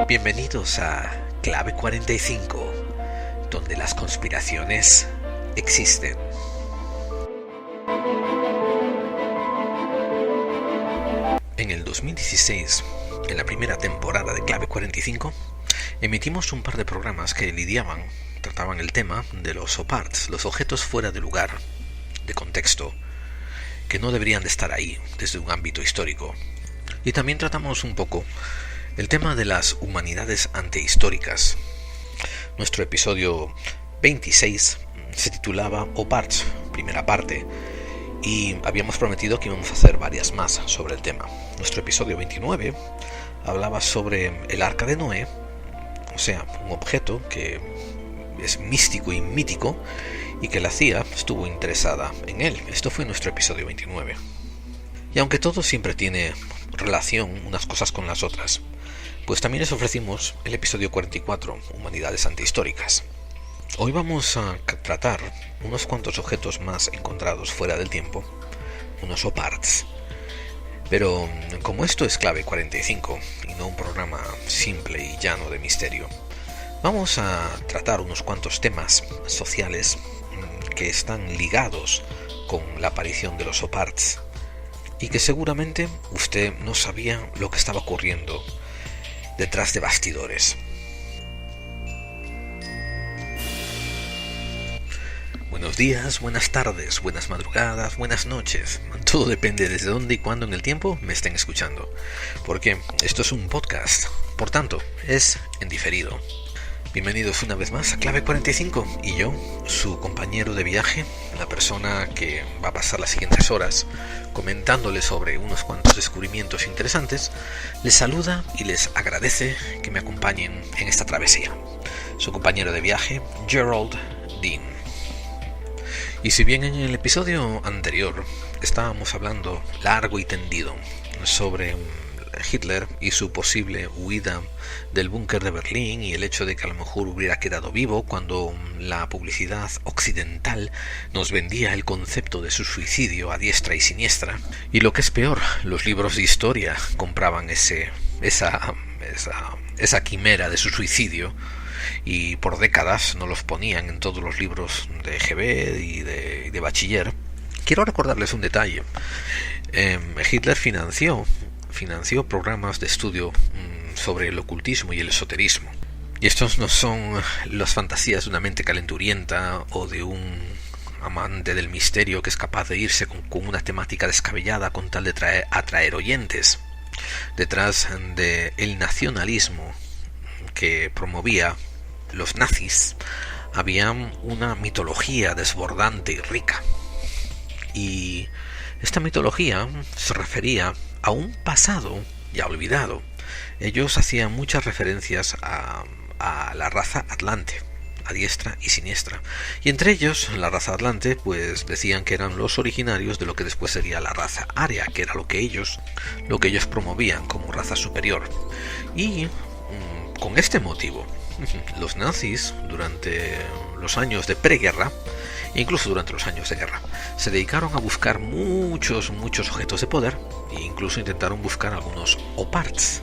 Bienvenidos a Clave 45, donde las conspiraciones existen. En el 2016, en la primera temporada de Clave 45, emitimos un par de programas que trataban el tema de los OPARTs, los objetos fuera de lugar, de contexto, que no deberían de estar ahí desde un ámbito histórico. Y también tratamos un poco el tema de las humanidades antehistóricas. Nuestro episodio 26 se titulaba OPARTs, primera parte, y habíamos prometido que íbamos a hacer varias más sobre el tema. Nuestro episodio 29 hablaba sobre el Arca de Noé, o sea, un objeto que es místico y mítico y que la CIA estuvo interesada en él. Esto fue nuestro episodio 29. Y aunque todo siempre tiene relación unas cosas con las otras, pues también les ofrecimos el episodio 44, Humanidades Antihistóricas. Hoy vamos a tratar unos cuantos objetos más encontrados fuera del tiempo, unos OPARTs. Pero como esto es Clave 45 y no un programa simple y llano de misterio, vamos a tratar unos cuantos temas sociales que están ligados con la aparición de los OPARTs y que seguramente usted no sabía lo que estaba ocurriendo detrás de bastidores. Buenos días, buenas tardes, buenas madrugadas, buenas noches. Todo depende desde dónde y cuándo en el tiempo me estén escuchando. Porque esto es un podcast, por tanto, es en diferido. Bienvenidos una vez más a Clave 45 y yo, su compañero de viaje, la persona que va a pasar las siguientes horas comentándoles sobre unos cuantos descubrimientos interesantes, les saluda y les agradece que me acompañen en esta travesía. Su compañero de viaje, Gerald Dean. Y si bien en el episodio anterior estábamos hablando largo y tendido sobre Hitler y su posible huida del búnker de Berlín y el hecho de que a lo mejor hubiera quedado vivo cuando la publicidad occidental nos vendía el concepto de su suicidio a diestra y siniestra, y lo que es peor, los libros de historia compraban esa quimera de su suicidio y por décadas nos los ponían en todos los libros de EGB y de bachiller. Quiero recordarles un detalle. Hitler financió programas de estudio sobre el ocultismo y el esoterismo. Y estos no son las fantasías de una mente calenturienta o de un amante del misterio que es capaz de irse con una temática descabellada con tal de atraer oyentes. Detrás del nacionalismo que promovía los nazis había una mitología desbordante y rica. Y esta mitología se refería a un pasado ya olvidado. Ellos hacían muchas referencias a la raza Atlante, a diestra y siniestra. Y entre ellos, la raza Atlante, pues decían que eran los originarios de lo que después sería la raza Aria, que era lo que ellos promovían como raza superior. Y con este motivo, los nazis, durante los años de preguerra, e incluso durante los años de guerra, se dedicaron a buscar muchos objetos de poder e incluso intentaron buscar algunos OPARTs.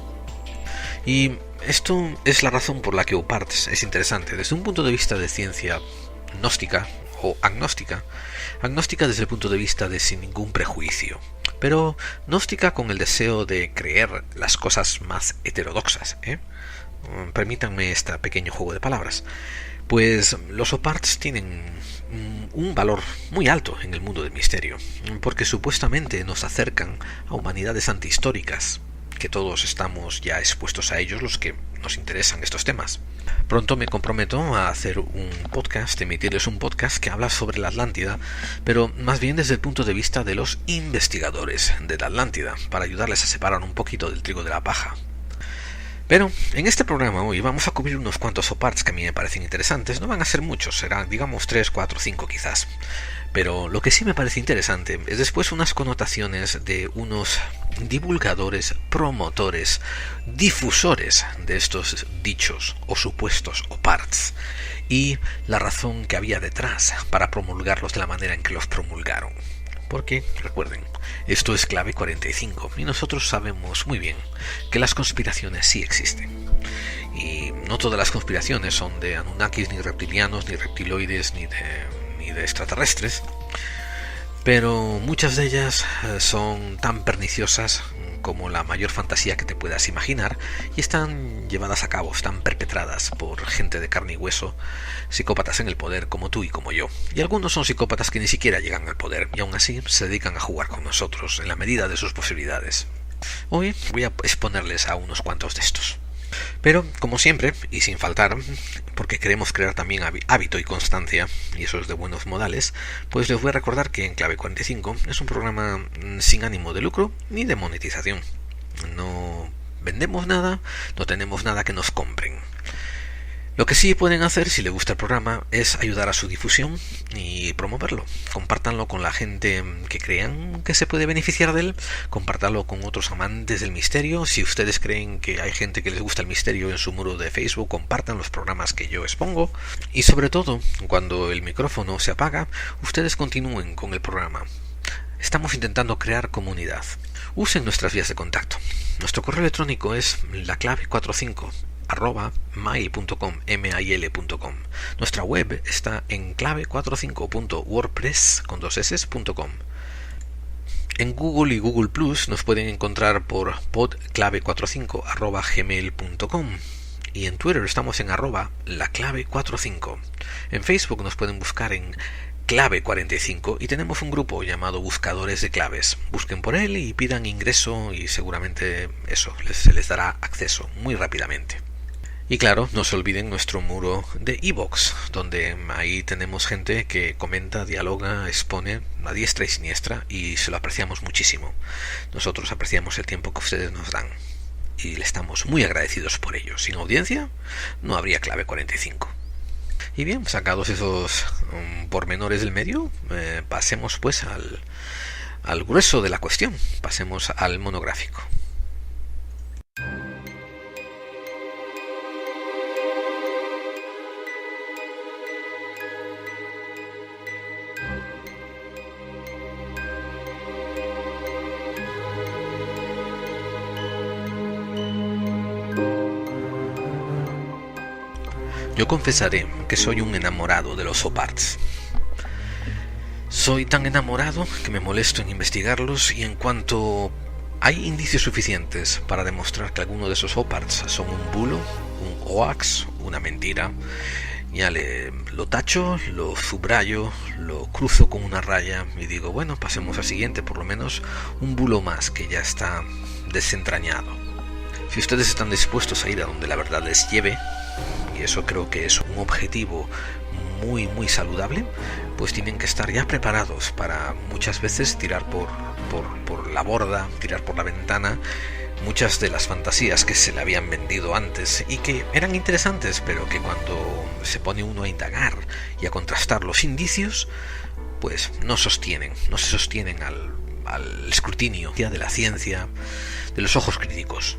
Y esto es la razón por la que OPARTs es interesante desde un punto de vista de ciencia gnóstica o agnóstica desde el punto de vista de sin ningún prejuicio, pero gnóstica con el deseo de creer las cosas más heterodoxas, Permítanme este pequeño juego de palabras. Pues los OPARTs tienen un valor muy alto en el mundo del misterio, porque supuestamente nos acercan a humanidades antihistóricas, que todos estamos ya expuestos a ellos los que nos interesan estos temas. Pronto me comprometo a hacer un podcast, emitirles un podcast que habla sobre la Atlántida, pero más bien desde el punto de vista de los investigadores de la Atlántida, para ayudarles a separar un poquito del trigo de la paja. Pero en este programa hoy vamos a cubrir unos cuantos OPARTs que a mí me parecen interesantes. No van a ser muchos, serán digamos 3, 4, 5 quizás. Pero lo que sí me parece interesante es después unas connotaciones de unos divulgadores, promotores, difusores de estos dichos o supuestos OPARTs y la razón que había detrás para promulgarlos de la manera en que los promulgaron. Porque, recuerden, esto es Clave 45 y nosotros sabemos muy bien que las conspiraciones sí existen. Y no todas las conspiraciones son de Anunnakis, ni reptilianos, ni reptiloides, ni de extraterrestres, pero muchas de ellas son tan perniciosas como la mayor fantasía que te puedas imaginar y están llevadas a cabo, están perpetradas por gente de carne y hueso, psicópatas en el poder como tú y como yo. Y algunos son psicópatas que ni siquiera llegan al poder y aún así se dedican a jugar con nosotros en la medida de sus posibilidades. Hoy voy a exponerles a unos cuantos de estos. Pero, como siempre, y sin faltar, porque queremos crear también hábito y constancia, y eso es de buenos modales, pues les voy a recordar que Enclave 45 es un programa sin ánimo de lucro ni de monetización. No vendemos nada, no tenemos nada que nos compren. Lo que sí pueden hacer, si les gusta el programa, es ayudar a su difusión y promoverlo. Compártanlo con la gente que crean que se puede beneficiar de él. Compártanlo con otros amantes del misterio. Si ustedes creen que hay gente que les gusta el misterio en su muro de Facebook, compartan los programas que yo expongo. Y sobre todo, cuando el micrófono se apaga, ustedes continúen con el programa. Estamos intentando crear comunidad. Usen nuestras vías de contacto. Nuestro correo electrónico es laclave45 @mail.com. Nuestra web está en clave45.wordpress.com. En Google y Google Plus nos pueden encontrar por podclave45 @gmail.com y en Twitter estamos en @laclave45. En Facebook nos pueden buscar en Clave 45 y tenemos un grupo llamado Buscadores de Claves. Busquen por él y pidan ingreso y seguramente se les dará acceso muy rápidamente. Y claro, no se olviden nuestro muro de iVoox, donde ahí tenemos gente que comenta, dialoga, expone a diestra y siniestra y se lo apreciamos muchísimo. Nosotros apreciamos el tiempo que ustedes nos dan y le estamos muy agradecidos por ello. Sin audiencia no habría Clave 45. Y bien, sacados esos pormenores del medio, pasemos pues al grueso de la cuestión, pasemos al monográfico. Yo confesaré que soy un enamorado de los OPARTs. Soy tan enamorado que me molesto en investigarlos y en cuanto hay indicios suficientes para demostrar que alguno de esos OPARTs son un bulo, un hoax, una mentira, ya lo tacho, lo subrayo, lo cruzo con una raya y digo, bueno, pasemos al siguiente, por lo menos un bulo más que ya está desentrañado. Si ustedes están dispuestos a ir a donde la verdad les lleve, y eso creo que es un objetivo muy muy saludable, pues tienen que estar ya preparados para muchas veces tirar por la borda, tirar por la ventana muchas de las fantasías que se le habían vendido antes y que eran interesantes, pero que cuando se pone uno a indagar y a contrastar los indicios, pues no se sostienen al escrutinio de la ciencia, de los ojos críticos.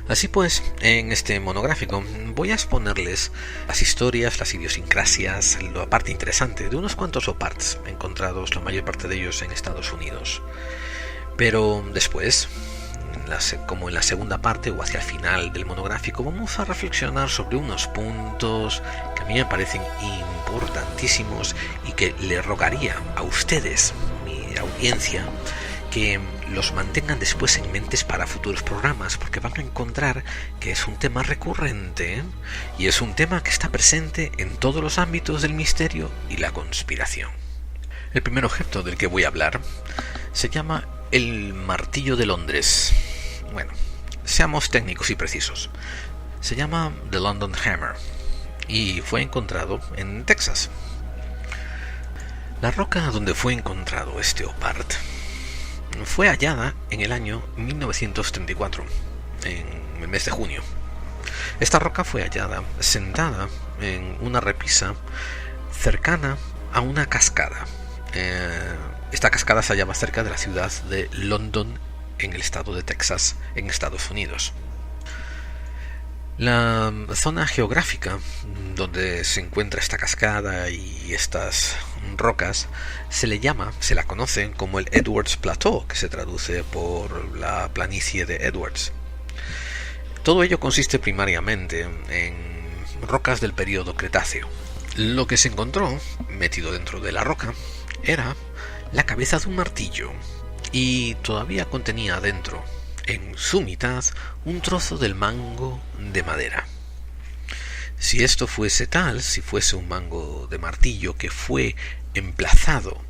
Así pues, en este monográfico voy a exponerles las historias, las idiosincrasias, la parte interesante de unos cuantos OPARTs encontrados, la mayor parte de ellos en Estados Unidos. Pero después, como en la segunda parte o hacia el final del monográfico, vamos a reflexionar sobre unos puntos que a mí me parecen importantísimos y que le rogaría a ustedes, mi audiencia, que los mantengan después en mentes para futuros programas, porque van a encontrar que es un tema recurrente y es un tema que está presente en todos los ámbitos del misterio y la conspiración. El primer objeto del que voy a hablar se llama el martillo de Londres. Bueno, seamos técnicos y precisos. Se llama The London Hammer y fue encontrado en Texas. La roca donde fue encontrado este OPART fue hallada en el año 1934, en el mes de junio. Esta roca fue hallada sentada en una repisa cercana a una cascada. Esta cascada se hallaba cerca de la ciudad de London, en el estado de Texas, en Estados Unidos. La zona geográfica donde se encuentra esta cascada y estas rocas se la conoce como el Edwards Plateau, que se traduce por la planicie de Edwards. Todo ello consiste primariamente en rocas del período Cretáceo. Lo que se encontró metido dentro de la roca era la cabeza de un martillo y todavía contenía dentro, en su mitad, un trozo del mango de madera. Si esto fuese tal, si fuese un mango de martillo que fue emplazado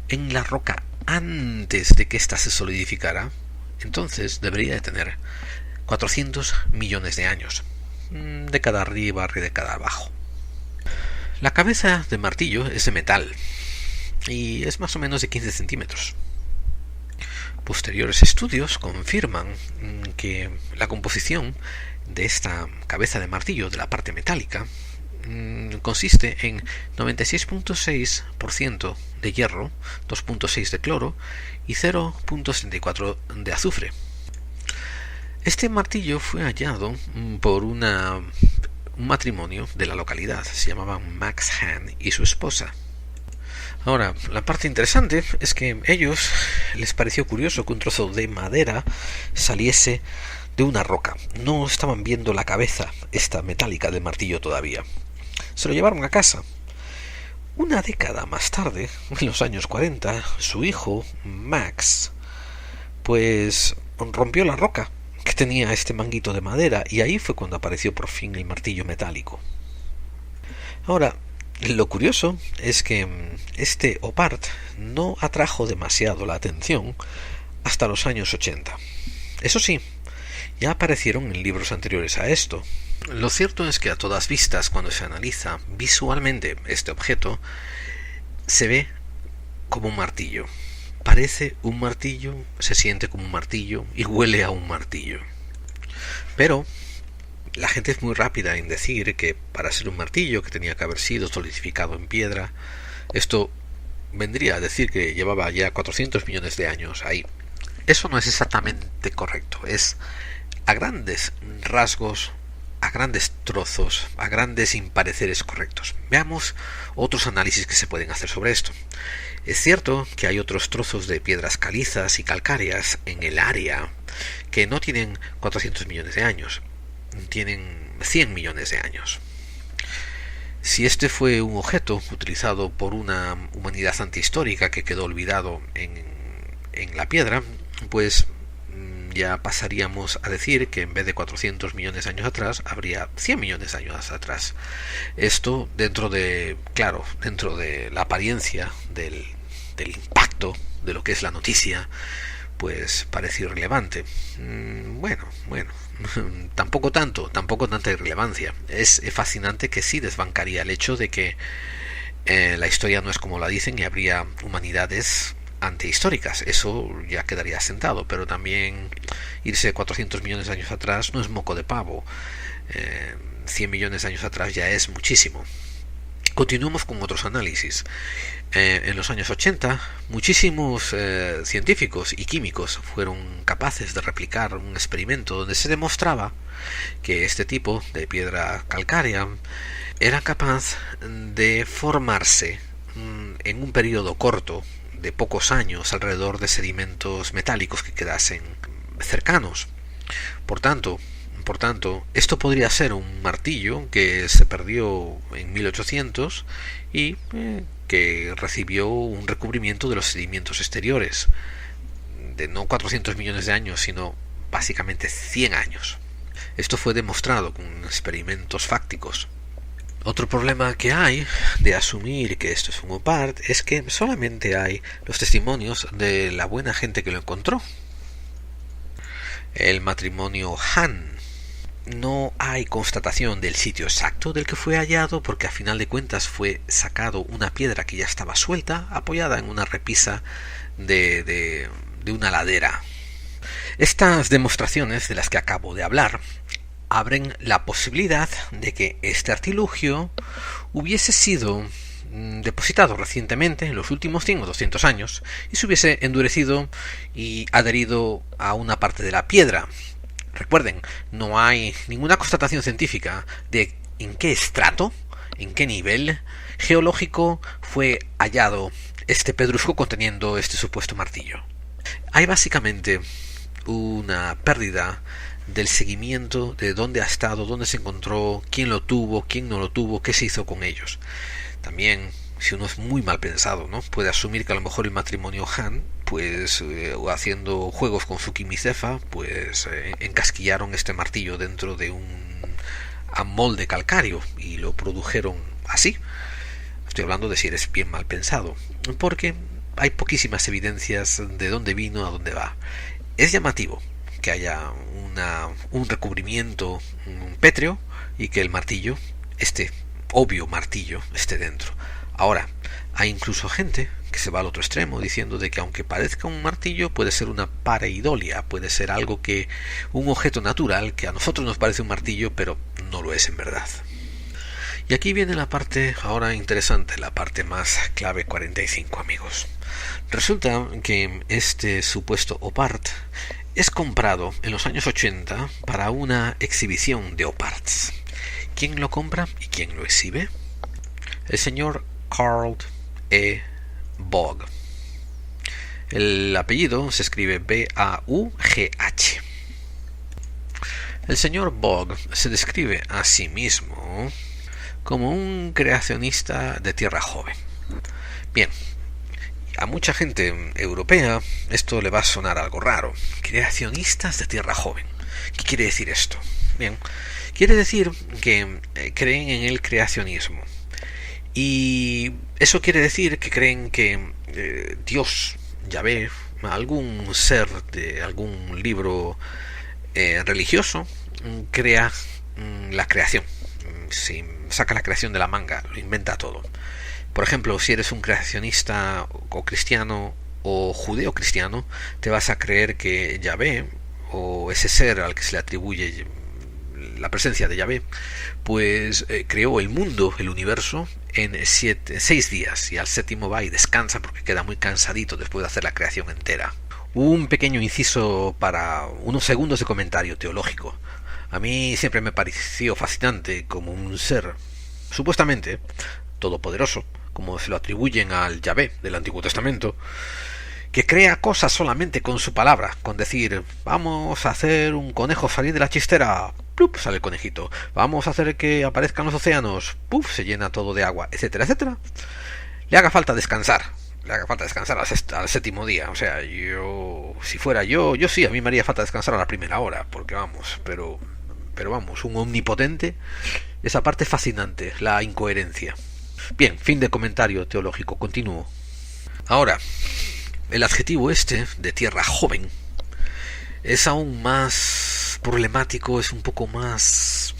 en la roca antes de que ésta se solidificara, entonces debería de tener 400 millones de años, década arriba y década abajo. La cabeza de martillo es de metal y es más o menos de 15 centímetros. Posteriores estudios confirman que la composición de esta cabeza de martillo, de la parte metálica, consiste en 96.6% de hierro, 2.6 de cloro y 0.74 de azufre. Este martillo fue hallado por un matrimonio de la localidad. Se llamaban Max Hahn y su esposa. Ahora, la parte interesante es que a ellos les pareció curioso que un trozo de madera saliese de una roca. No estaban viendo la cabeza, esta metálica del martillo todavía. Se lo llevaron a casa. Una década más tarde, en los años 40, su hijo, Max, pues rompió la roca que tenía este manguito de madera, y ahí fue cuando apareció por fin el martillo metálico. Ahora, lo curioso es que este Opart no atrajo demasiado la atención hasta los años 80. Eso sí, ya aparecieron en libros anteriores a esto. Lo cierto es que a todas vistas, cuando se analiza visualmente este objeto, se ve como un martillo. Parece un martillo, se siente como un martillo y huele a un martillo. Pero la gente es muy rápida en decir que para ser un martillo que tenía que haber sido solidificado en piedra, esto vendría a decir que llevaba ya 400 millones de años ahí. Eso no es exactamente correcto. Es a grandes rasgos, a grandes trozos, a grandes impareceres correctos. Veamos otros análisis que se pueden hacer sobre esto. Es cierto que hay otros trozos de piedras calizas y calcáreas en el área que no tienen 400 millones de años, tienen 100 millones de años. Si este fue un objeto utilizado por una humanidad antihistórica que quedó olvidado en la piedra, pues ya pasaríamos a decir que en vez de 400 millones de años atrás, habría 100 millones de años atrás. Esto dentro de la apariencia del impacto de lo que es la noticia, pues parece irrelevante. Bueno, tampoco tanta irrelevancia. Es fascinante que sí desbancaría el hecho de que la historia no es como la dicen y habría humanidades antihistóricas. Eso ya quedaría asentado, pero también irse 400 millones de años atrás no es moco de pavo. 100 millones de años atrás ya es muchísimo. Continuamos con otros análisis. En los años 80, muchísimos científicos y químicos fueron capaces de replicar un experimento donde se demostraba que este tipo de piedra calcárea era capaz de formarse en un periodo corto de pocos años alrededor de sedimentos metálicos que quedasen cercanos. Por tanto, esto podría ser un martillo que se perdió en 1800 y que recibió un recubrimiento de los sedimentos exteriores de no 400 millones de años, sino básicamente 100 años. Esto fue demostrado con experimentos fácticos. Otro problema que hay de asumir que esto es un Opart es que solamente hay los testimonios de la buena gente que lo encontró. El matrimonio Hahn. No hay constatación del sitio exacto del que fue hallado, porque a final de cuentas fue sacado una piedra que ya estaba suelta, apoyada en una repisa de una ladera. Estas demostraciones de las que acabo de hablar abren la posibilidad de que este artilugio hubiese sido depositado recientemente, en los últimos 100 o 200 años, y se hubiese endurecido y adherido a una parte de la piedra. Recuerden, no hay ninguna constatación científica de en qué estrato, en qué nivel geológico fue hallado este pedrusco conteniendo este supuesto martillo. Hay básicamente una pérdida del seguimiento de dónde ha estado, dónde se encontró, quién lo tuvo, quién no lo tuvo, qué se hizo con ellos. También, si uno es muy mal pensado, ¿no?, puede asumir que a lo mejor el matrimonio Han, pues haciendo juegos con su quimicefa, pues encasquillaron este martillo dentro de un molde calcáreo y lo produjeron así. Estoy hablando de si eres bien mal pensado, porque hay poquísimas evidencias de dónde vino a dónde va. Es llamativo que haya un recubrimiento pétreo y que el martillo, este obvio martillo, esté dentro. Ahora, hay incluso gente que se va al otro extremo diciendo de que aunque parezca un martillo puede ser una pareidolia, puede ser algo que, un objeto natural que a nosotros nos parece un martillo pero no lo es en verdad. Y aquí viene la parte ahora interesante, la parte más clave 45, amigos. Resulta que este supuesto OPART es comprado en los años 80 para una exhibición de OPARTs. ¿Quién lo compra y quién lo exhibe? El señor Carl E. Baugh. El apellido se escribe B-A-U-G-H. El señor Baugh se describe a sí mismo como un creacionista de tierra joven. Bien, a mucha gente europea esto le va a sonar algo raro. Creacionistas de tierra joven. ¿Qué quiere decir esto? Bien, quiere decir que creen en el creacionismo. Y eso quiere decir que creen que Dios, Yahvé, algún ser de algún libro religioso, crea la creación. Si saca la creación de la manga, lo inventa todo. Por ejemplo, si eres un creacionista o cristiano o judeo-cristiano, te vas a creer que Yahvé, o ese ser al que se le atribuye la presencia de Yahvé, pues creó el mundo, el universo, en 6 días, y al séptimo va y descansa porque queda muy cansadito después de hacer la creación entera. Un pequeño inciso para unos segundos de comentario teológico. A mí siempre me pareció fascinante como un ser supuestamente todopoderoso, como se lo atribuyen al Yahvé del Antiguo Testamento, que crea cosas solamente con su palabra, con decir, vamos a hacer un conejo salir de la chistera, ¡plup!, sale el conejito, vamos a hacer que aparezcan los océanos, ¡puf!, se llena todo de agua, etcétera, etcétera. Le haga falta descansar al séptimo día. O sea, si fuera yo sí, a mí me haría falta descansar a la primera hora, porque vamos, pero vamos, un omnipotente, esa parte fascinante, la incoherencia. Bien, fin de comentario teológico, continúo. Ahora, el adjetivo este, de tierra joven, es aún más problemático, es un poco más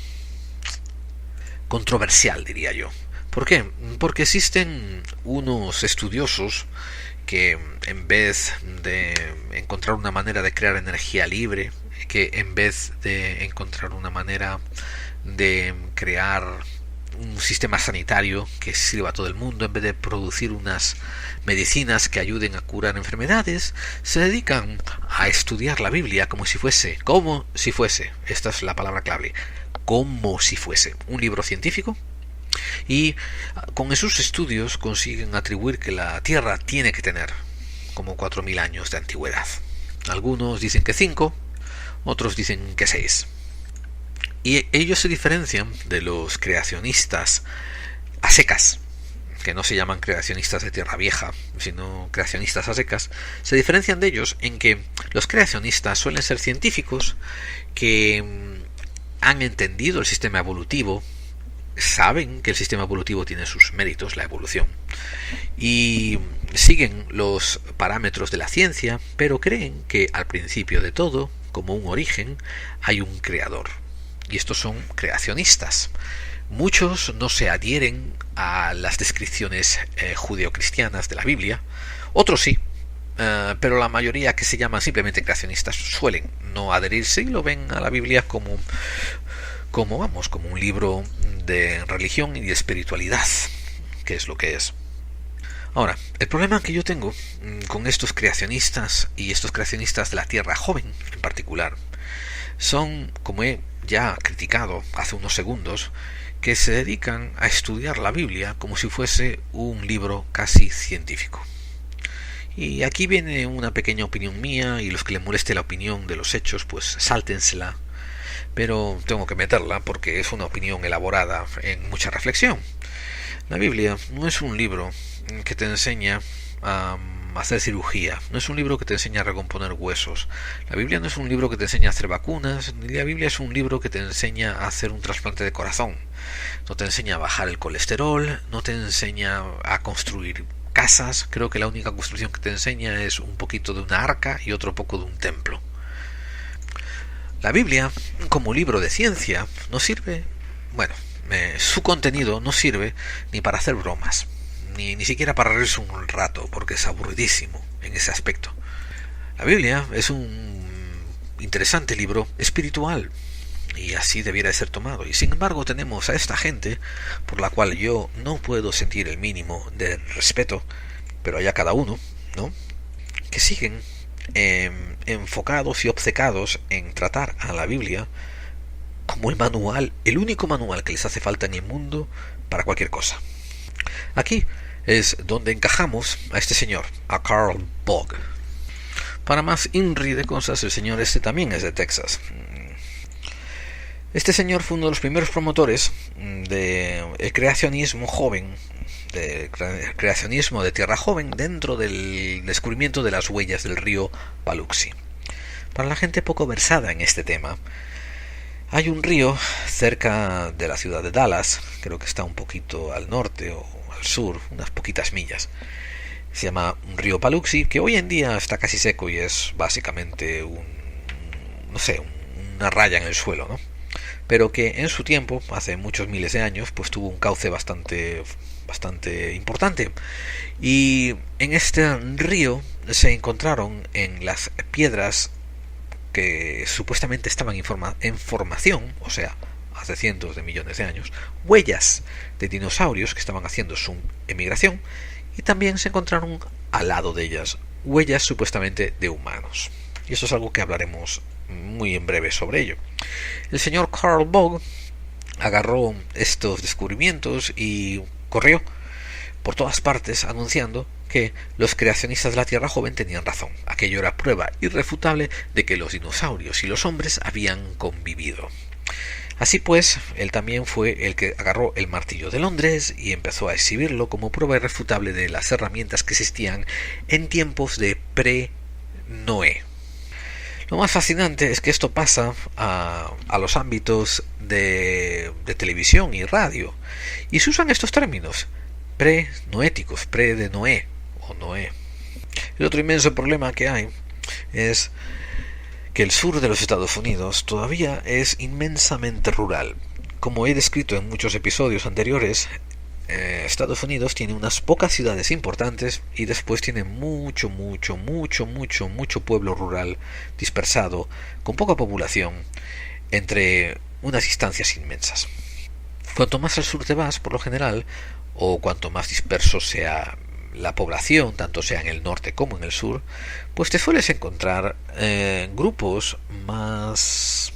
controversial, diría yo. ¿Por qué? Porque existen unos estudiosos que, en vez de encontrar una manera de crear energía libre, que en vez de encontrar una manera de crear un sistema sanitario que sirva a todo el mundo, en vez de producir unas medicinas que ayuden a curar enfermedades, se dedican a estudiar la Biblia como si fuese, esta es la palabra clave, como si fuese un libro científico, y con esos estudios consiguen atribuir que la Tierra tiene que tener como 4.000 años de antigüedad. Algunos dicen que 5, otros dicen que 6. Y ellos se diferencian de los creacionistas a secas, que no se llaman creacionistas de tierra vieja, sino creacionistas a secas. Se diferencian de ellos en que los creacionistas suelen ser científicos que han entendido el sistema evolutivo, saben que el sistema evolutivo tiene sus méritos, la evolución, y siguen los parámetros de la ciencia, pero creen que al principio de todo, como un origen, hay un creador. Y estos son creacionistas. Muchos no se adhieren a las descripciones judeocristianas de la Biblia, otros sí, pero la mayoría, que se llaman simplemente creacionistas, suelen no adherirse y lo ven a la Biblia como un libro de religión y de espiritualidad, que es lo que es. Ahora, el problema que yo tengo con estos creacionistas y estos creacionistas de la Tierra joven en particular son, como he ya criticado hace unos segundos, que se dedican a estudiar la Biblia como si fuese un libro casi científico. Y aquí viene una pequeña opinión mía, y los que les moleste la opinión de los hechos, pues sáltensela, pero tengo que meterla porque es una opinión elaborada en mucha reflexión. La Biblia no es un libro que te enseña a hacer cirugía, no es un libro que te enseña a recomponer huesos, la Biblia no es un libro que te enseña a hacer vacunas, ni la Biblia es un libro que te enseña a hacer un trasplante de corazón, no te enseña a bajar el colesterol, no te enseña a construir casas. Creo que la única construcción que te enseña es un poquito de una arca y otro poco de un templo. La Biblia, como libro de ciencia, no sirve, su contenido no sirve ni para hacer bromas, ni siquiera para reírse un rato, porque es aburridísimo en ese aspecto. La Biblia es un interesante libro espiritual, y así debiera de ser tomado. Y sin embargo tenemos a esta gente, por la cual yo no puedo sentir el mínimo de respeto, pero allá cada uno, ¿no?, que siguen enfocados y obcecados en tratar a la Biblia como el manual, el único manual que les hace falta en el mundo para cualquier cosa. Aquí es donde encajamos a este señor, a Carl Bogg. Para más INRI de cosas, el señor este también es de Texas. Este señor fue uno de los primeros promotores del creacionismo joven, del creacionismo de tierra joven, dentro del descubrimiento de las huellas del río Paluxy. Para la gente poco versada en este tema, hay un río cerca de la ciudad de Dallas, creo que está un poquito al norte o al sur, unas poquitas millas. Se llama un río Paluxy, que hoy en día está casi seco y es básicamente una raya en el suelo, ¿no? Pero que en su tiempo, hace muchos miles de años, pues tuvo un cauce bastante importante. Y en este río se encontraron en las piedras que supuestamente estaban en formación, o sea, hace cientos de millones de años, huellas de dinosaurios que estaban haciendo su emigración, y también se encontraron al lado de ellas huellas supuestamente de humanos. Y eso es algo que hablaremos muy en breve sobre ello. El señor Carl Bogg agarró estos descubrimientos y corrió por todas partes anunciando que los creacionistas de la Tierra joven tenían razón. Aquello era prueba irrefutable de que los dinosaurios y los hombres habían convivido. Así pues, él también fue el que agarró el martillo de Londres y empezó a exhibirlo como prueba irrefutable de las herramientas que existían en tiempos de pre-Noé. Lo más fascinante es que esto pasa a los ámbitos de televisión y radio, y se usan estos términos pre-noéticos, pre de Noé o Noé. El otro inmenso problema que hay es que el sur de los Estados Unidos todavía es inmensamente rural. Como he descrito en muchos episodios anteriores, Estados Unidos tiene unas pocas ciudades importantes y después tiene mucho pueblo rural dispersado, con poca población, entre unas distancias inmensas. Cuanto más al sur te vas, por lo general, o cuanto más disperso sea la población, tanto sea en el norte como en el sur, pues te sueles encontrar grupos más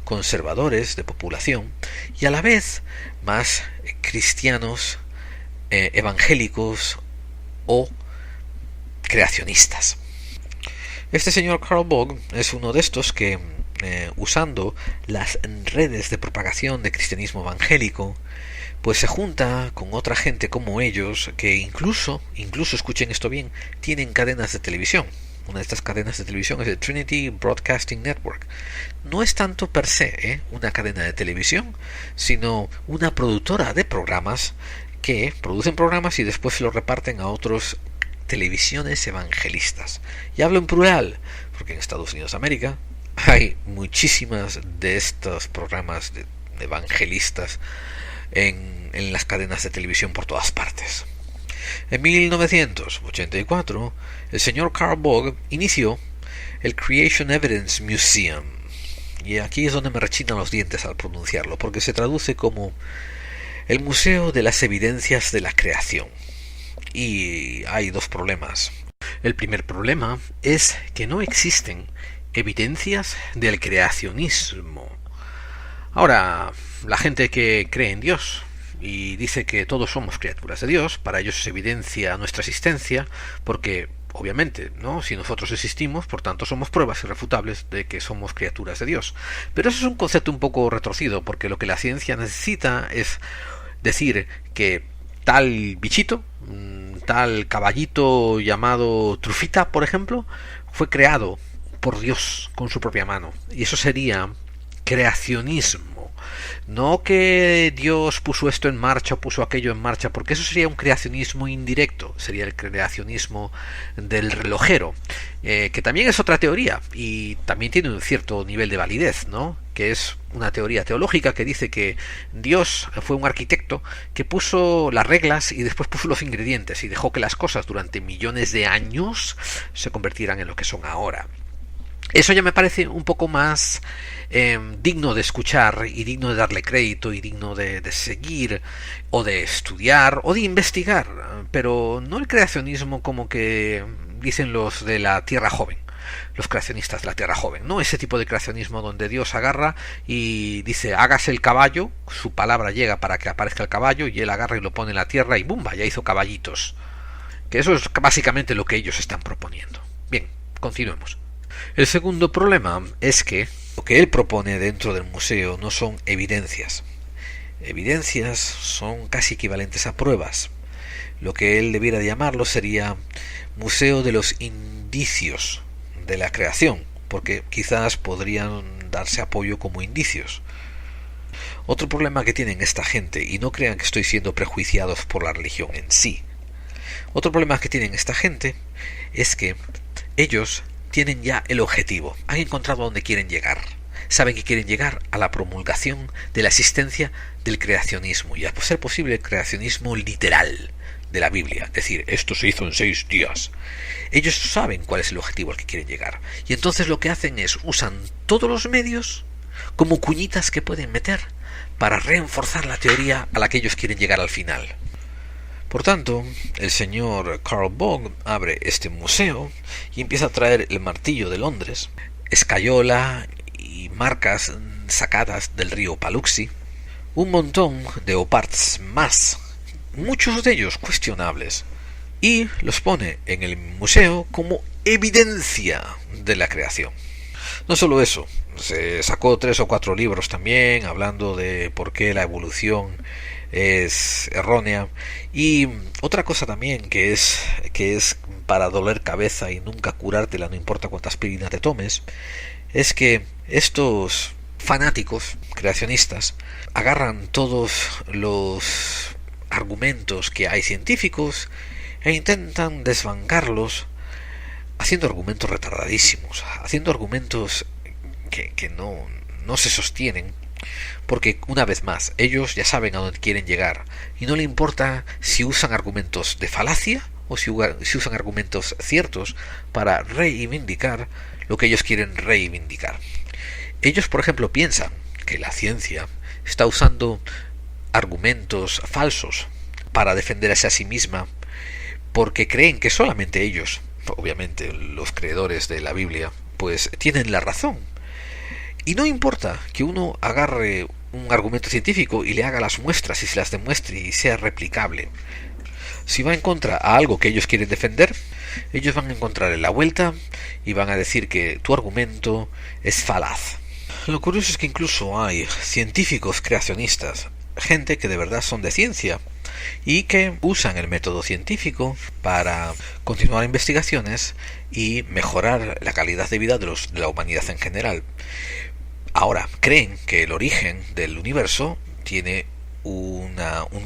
conservadores de población y a la vez más cristianos, evangélicos o creacionistas. Este señor Carl Bogg es uno de estos que, usando las redes de propagación de cristianismo evangélico, pues se junta con otra gente como ellos que incluso escuchen esto bien, tienen cadenas de televisión. Una de estas cadenas de televisión es el Trinity Broadcasting Network. No es tanto per se una cadena de televisión, sino una productora de programas que producen programas y después se los reparten a otros televisiones evangelistas. Y hablo en plural, porque en Estados Unidos de América hay muchísimas de estos programas de evangelistas en las cadenas de televisión por todas partes. En 1984, el señor Carl Bogg inició el Creation Evidence Museum, y aquí es donde me rechinan los dientes al pronunciarlo, porque se traduce como el Museo de las Evidencias de la Creación. Y hay dos problemas. El primer problema es que no existen evidencias del creacionismo. Ahora, la gente que cree en Dios y dice que todos somos criaturas de Dios, para ellos es evidencia nuestra existencia, porque obviamente, ¿no? Si nosotros existimos, por tanto somos pruebas irrefutables de que somos criaturas de Dios. Pero eso es un concepto un poco retorcido, porque lo que la ciencia necesita es decir que tal bichito, tal caballito llamado Trufita, por ejemplo, fue creado por Dios con su propia mano. Y eso sería creacionismo. No que Dios puso esto en marcha o puso aquello en marcha, porque eso sería un creacionismo indirecto, sería el creacionismo del relojero, que también es otra teoría y también tiene un cierto nivel de validez, ¿no? Que es una teoría teológica que dice que Dios fue un arquitecto que puso las reglas y después puso los ingredientes y dejó que las cosas durante millones de años se convirtieran en lo que son ahora. Eso ya me parece un poco más digno de escuchar y digno de darle crédito y digno de seguir o de estudiar o de investigar, pero no el creacionismo como que dicen los de la Tierra Joven, los creacionistas de la Tierra Joven, no ese tipo de creacionismo donde Dios agarra y dice hágase el caballo, su palabra llega para que aparezca el caballo y él agarra y lo pone en la tierra y ¡bumba! Ya hizo caballitos, que eso es básicamente lo que ellos están proponiendo. Bien, continuemos. El segundo problema es que lo que él propone dentro del museo no son evidencias. Evidencias son casi equivalentes a pruebas. Lo que él debiera llamarlo sería museo de los indicios de la creación, porque quizás podrían darse apoyo como indicios. Otro problema que tienen esta gente, y no crean que estoy siendo prejuiciados por la religión en sí, otro problema que tienen esta gente es que ellos tienen ya el objetivo, han encontrado a dónde quieren llegar, saben que quieren llegar a la promulgación de la existencia del creacionismo y a ser posible el creacionismo literal de la Biblia, es decir, esto se hizo en 6 días. Ellos saben cuál es el objetivo al que quieren llegar y entonces lo que hacen es usan todos los medios como cuñitas que pueden meter para reforzar la teoría a la que ellos quieren llegar al final. Por tanto, el señor Carl Bogg abre este museo y empieza a traer el martillo de Londres, escayola y marcas sacadas del río Paluxy, un montón de oparts más, muchos de ellos cuestionables, y los pone en el museo como evidencia de la creación. No solo eso, se sacó 3 o 4 libros también hablando de por qué la evolución es errónea y otra cosa también que es para doler cabeza y nunca curártela no importa cuánta aspirina te tomes, es que estos fanáticos creacionistas agarran todos los argumentos que hay científicos e intentan desbancarlos haciendo argumentos retardadísimos, haciendo argumentos que no se sostienen. Porque, una vez más, ellos ya saben a dónde quieren llegar y no le importa si usan argumentos de falacia o si usan argumentos ciertos para reivindicar lo que ellos quieren reivindicar. Ellos, por ejemplo, piensan que la ciencia está usando argumentos falsos para defenderse a sí misma porque creen que solamente ellos, obviamente los creedores de la Biblia, pues tienen la razón. Y no importa que uno agarre un argumento científico y le haga las muestras y se las demuestre y sea replicable. Si va en contra a algo que ellos quieren defender, ellos van a encontrarle la vuelta y van a decir que tu argumento es falaz. Lo curioso es que incluso hay científicos creacionistas, gente que de verdad son de ciencia y que usan el método científico para continuar investigaciones y mejorar la calidad de vida de la humanidad en general. Ahora, creen que el origen del universo tiene un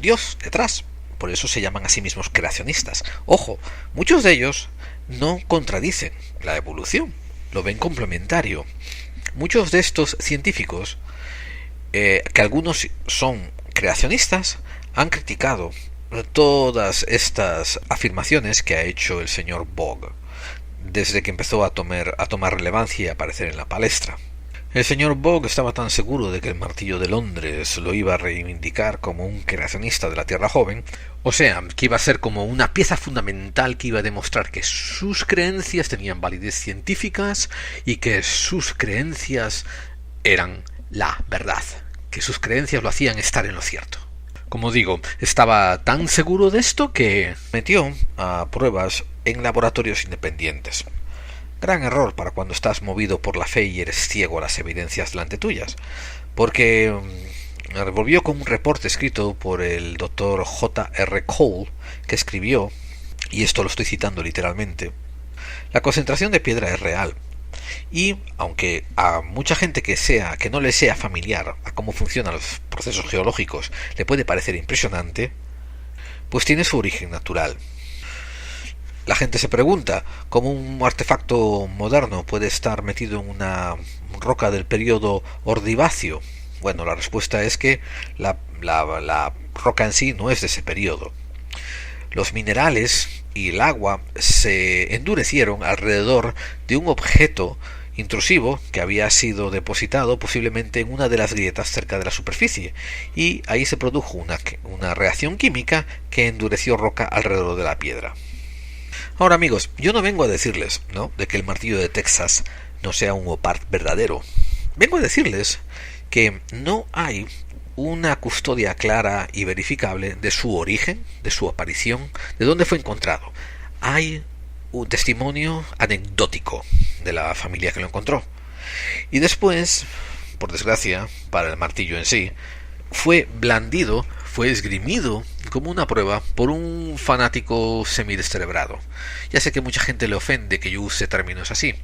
dios detrás. Por eso se llaman a sí mismos creacionistas. Ojo, muchos de ellos no contradicen la evolución, lo ven complementario. Muchos de estos científicos, que algunos son creacionistas, han criticado todas estas afirmaciones que ha hecho el señor Bogg desde que empezó a tomar relevancia y a aparecer en la palestra. El señor Bogg estaba tan seguro de que el martillo de Londres lo iba a reivindicar como un creacionista de la Tierra Joven, o sea, que iba a ser como una pieza fundamental que iba a demostrar que sus creencias tenían validez científicas y que sus creencias eran la verdad, que sus creencias lo hacían estar en lo cierto. Como digo, estaba tan seguro de esto que metió a pruebas en laboratorios independientes. Gran error para cuando estás movido por la fe y eres ciego a las evidencias delante tuyas, porque volvió con un reporte escrito por el Dr. J.R. Cole, que escribió, y esto lo estoy citando literalmente: la concentración de piedra es real, y aunque a mucha gente que no le sea familiar a cómo funcionan los procesos geológicos le puede parecer impresionante, pues tiene su origen natural. La gente se pregunta cómo un artefacto moderno puede estar metido en una roca del periodo Ordiváceo. Bueno, la respuesta es que la roca en sí no es de ese periodo. Los minerales y el agua se endurecieron alrededor de un objeto intrusivo que había sido depositado posiblemente en una de las grietas cerca de la superficie, y ahí se produjo una reacción química que endureció roca alrededor de la piedra. Ahora, amigos, yo no vengo a decirles, ¿no?, de que el martillo de Texas no sea un opart verdadero. Vengo a decirles que no hay una custodia clara y verificable de su origen, de su aparición, de dónde fue encontrado. Hay un testimonio anecdótico de la familia que lo encontró. Y después, por desgracia, para el martillo en sí, fue blandido, fue esgrimido como una prueba por un fanático semidescerebrado. Ya sé que mucha gente le ofende que yo use términos así,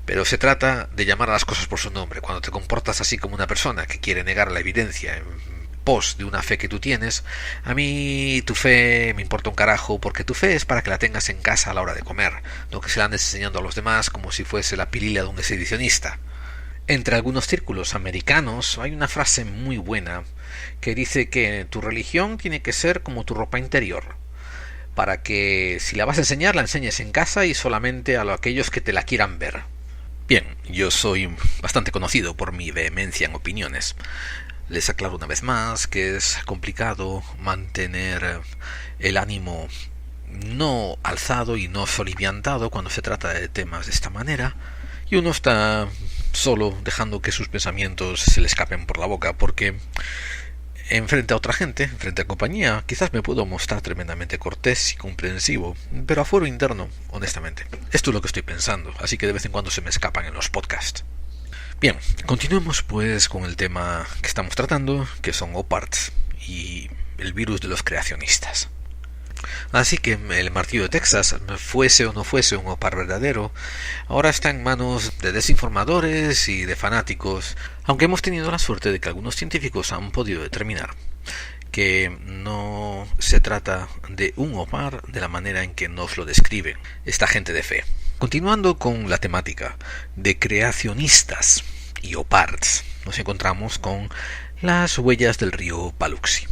pero se trata de llamar a las cosas por su nombre. Cuando te comportas así como una persona que quiere negar la evidencia en pos de una fe que tú tienes, a mí tu fe me importa un carajo, porque tu fe es para que la tengas en casa a la hora de comer, no que se la andes enseñando a los demás como si fuese la pilila de un exhibicionista. Entre algunos círculos americanos hay una frase muy buena que dice que tu religión tiene que ser como tu ropa interior, para que si la vas a enseñar, la enseñes en casa y solamente a aquellos que te la quieran ver. Bien, yo soy bastante conocido por mi vehemencia en opiniones. Les aclaro una vez más que es complicado mantener el ánimo no alzado y no soliviantado cuando se trata de temas de esta manera, y uno está solo dejando que sus pensamientos se le escapen por la boca, porque frente a otra gente, frente a compañía, quizás me puedo mostrar tremendamente cortés y comprensivo, pero a fuero interno, honestamente, esto es lo que estoy pensando, así que de vez en cuando se me escapan en los podcasts. Bien, continuemos pues con el tema que estamos tratando, que son oparts y el virus de los creacionistas. Así que el martillo de Texas, fuese o no fuese un opar verdadero, ahora está en manos de desinformadores y de fanáticos, aunque hemos tenido la suerte de que algunos científicos han podido determinar que no se trata de un opar de la manera en que nos lo describen esta gente de fe. Continuando con la temática de creacionistas y oparts, nos encontramos con las huellas del río Paluxy.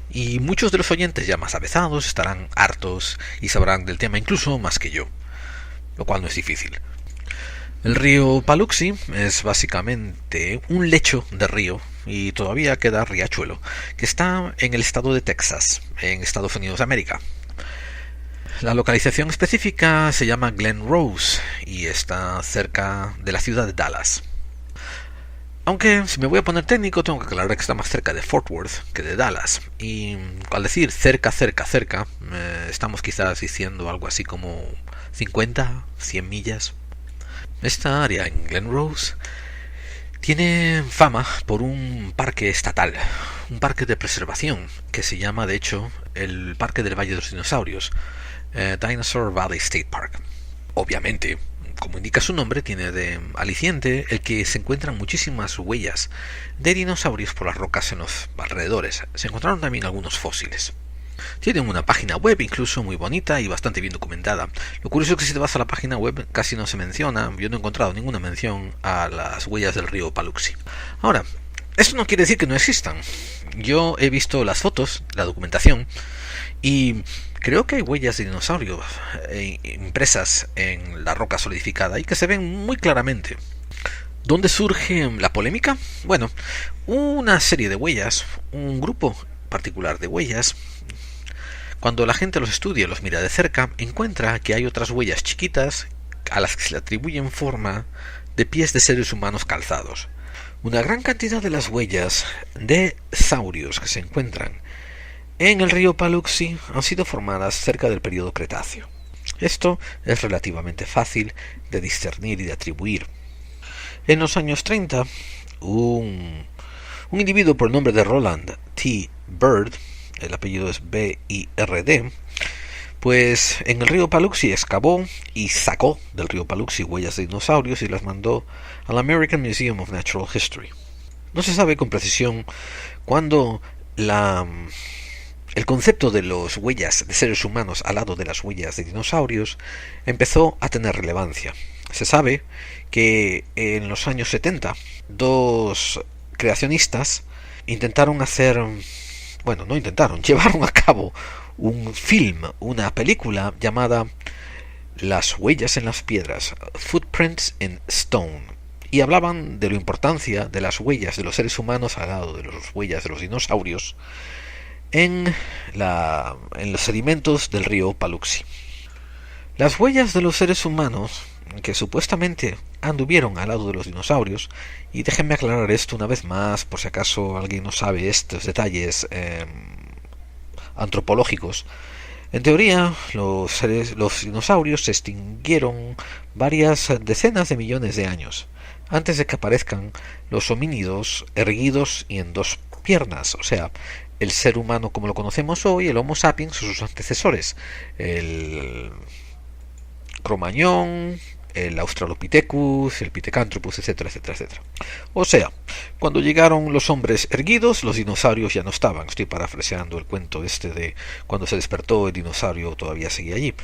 Y muchos de los oyentes ya más avezados estarán hartos y sabrán del tema incluso más que yo, lo cual no es difícil. El río Paluxy es básicamente un lecho de río, y todavía queda riachuelo, que está en el estado de Texas, en Estados Unidos de América. La localización específica se llama Glen Rose y está cerca de la ciudad de Dallas. Aunque si me voy a poner técnico, tengo que aclarar que está más cerca de Fort Worth que de Dallas. Y al decir cerca, estamos quizás diciendo algo así como 50, 100 millas. Esta área en Glen Rose tiene fama por un parque estatal, un parque de preservación, que se llama de hecho el Parque del Valle de los Dinosaurios, Dinosaur Valley State Park. Obviamente, como indica su nombre, tiene de aliciente el que se encuentran muchísimas huellas de dinosaurios por las rocas en los alrededores. Se encontraron también algunos fósiles. Tienen una página web incluso muy bonita y bastante bien documentada. Lo curioso es que si te vas a la página web casi no se menciona, yo no he encontrado ninguna mención a las huellas del río Paluxy. Ahora, esto no quiere decir que no existan. Yo he visto las fotos, la documentación, y creo que hay huellas de dinosaurios impresas en la roca solidificada y que se ven muy claramente. ¿Dónde surge la polémica? Bueno, una serie de huellas, un grupo particular de huellas, cuando la gente los estudia, los mira de cerca, encuentra que hay otras huellas chiquitas a las que se le atribuyen forma de pies de seres humanos calzados. Una gran cantidad de las huellas de saurios que se encuentran en el río Paluxy han sido formadas cerca del período Cretáceo. Esto es relativamente fácil de discernir y de atribuir. En los años 30, un individuo por el nombre de Roland T. Byrd, el apellido es B-I-R-D, pues en el río Paluxy excavó y sacó del río Paluxy huellas de dinosaurios y las mandó al American Museum of Natural History. No se sabe con precisión cuándo el concepto de las huellas de seres humanos al lado de las huellas de dinosaurios empezó a tener relevancia. Se sabe que en los años 70 dos creacionistas llevaron a cabo un film, una película llamada Las huellas en las piedras, Footprints in Stone, y hablaban de la importancia de las huellas de los seres humanos al lado de las huellas de los dinosaurios en los sedimentos del río Paluxy. Las huellas de los seres humanos que supuestamente anduvieron al lado de los dinosaurios, y déjenme aclarar esto una vez más por si acaso alguien no sabe estos detalles antropológicos. En teoría, los dinosaurios se extinguieron varias decenas de millones de años antes de que aparezcan los homínidos erguidos y en dos piernas, o sea, el ser humano como lo conocemos hoy, el Homo sapiens o sus antecesores, el Cromañón, el Australopithecus, el Pithecanthropus, etcétera, etcétera, etcétera. O sea, cuando llegaron los hombres erguidos, los dinosaurios ya no estaban. Estoy parafraseando el cuento de cuando se despertó el dinosaurio todavía seguía allí.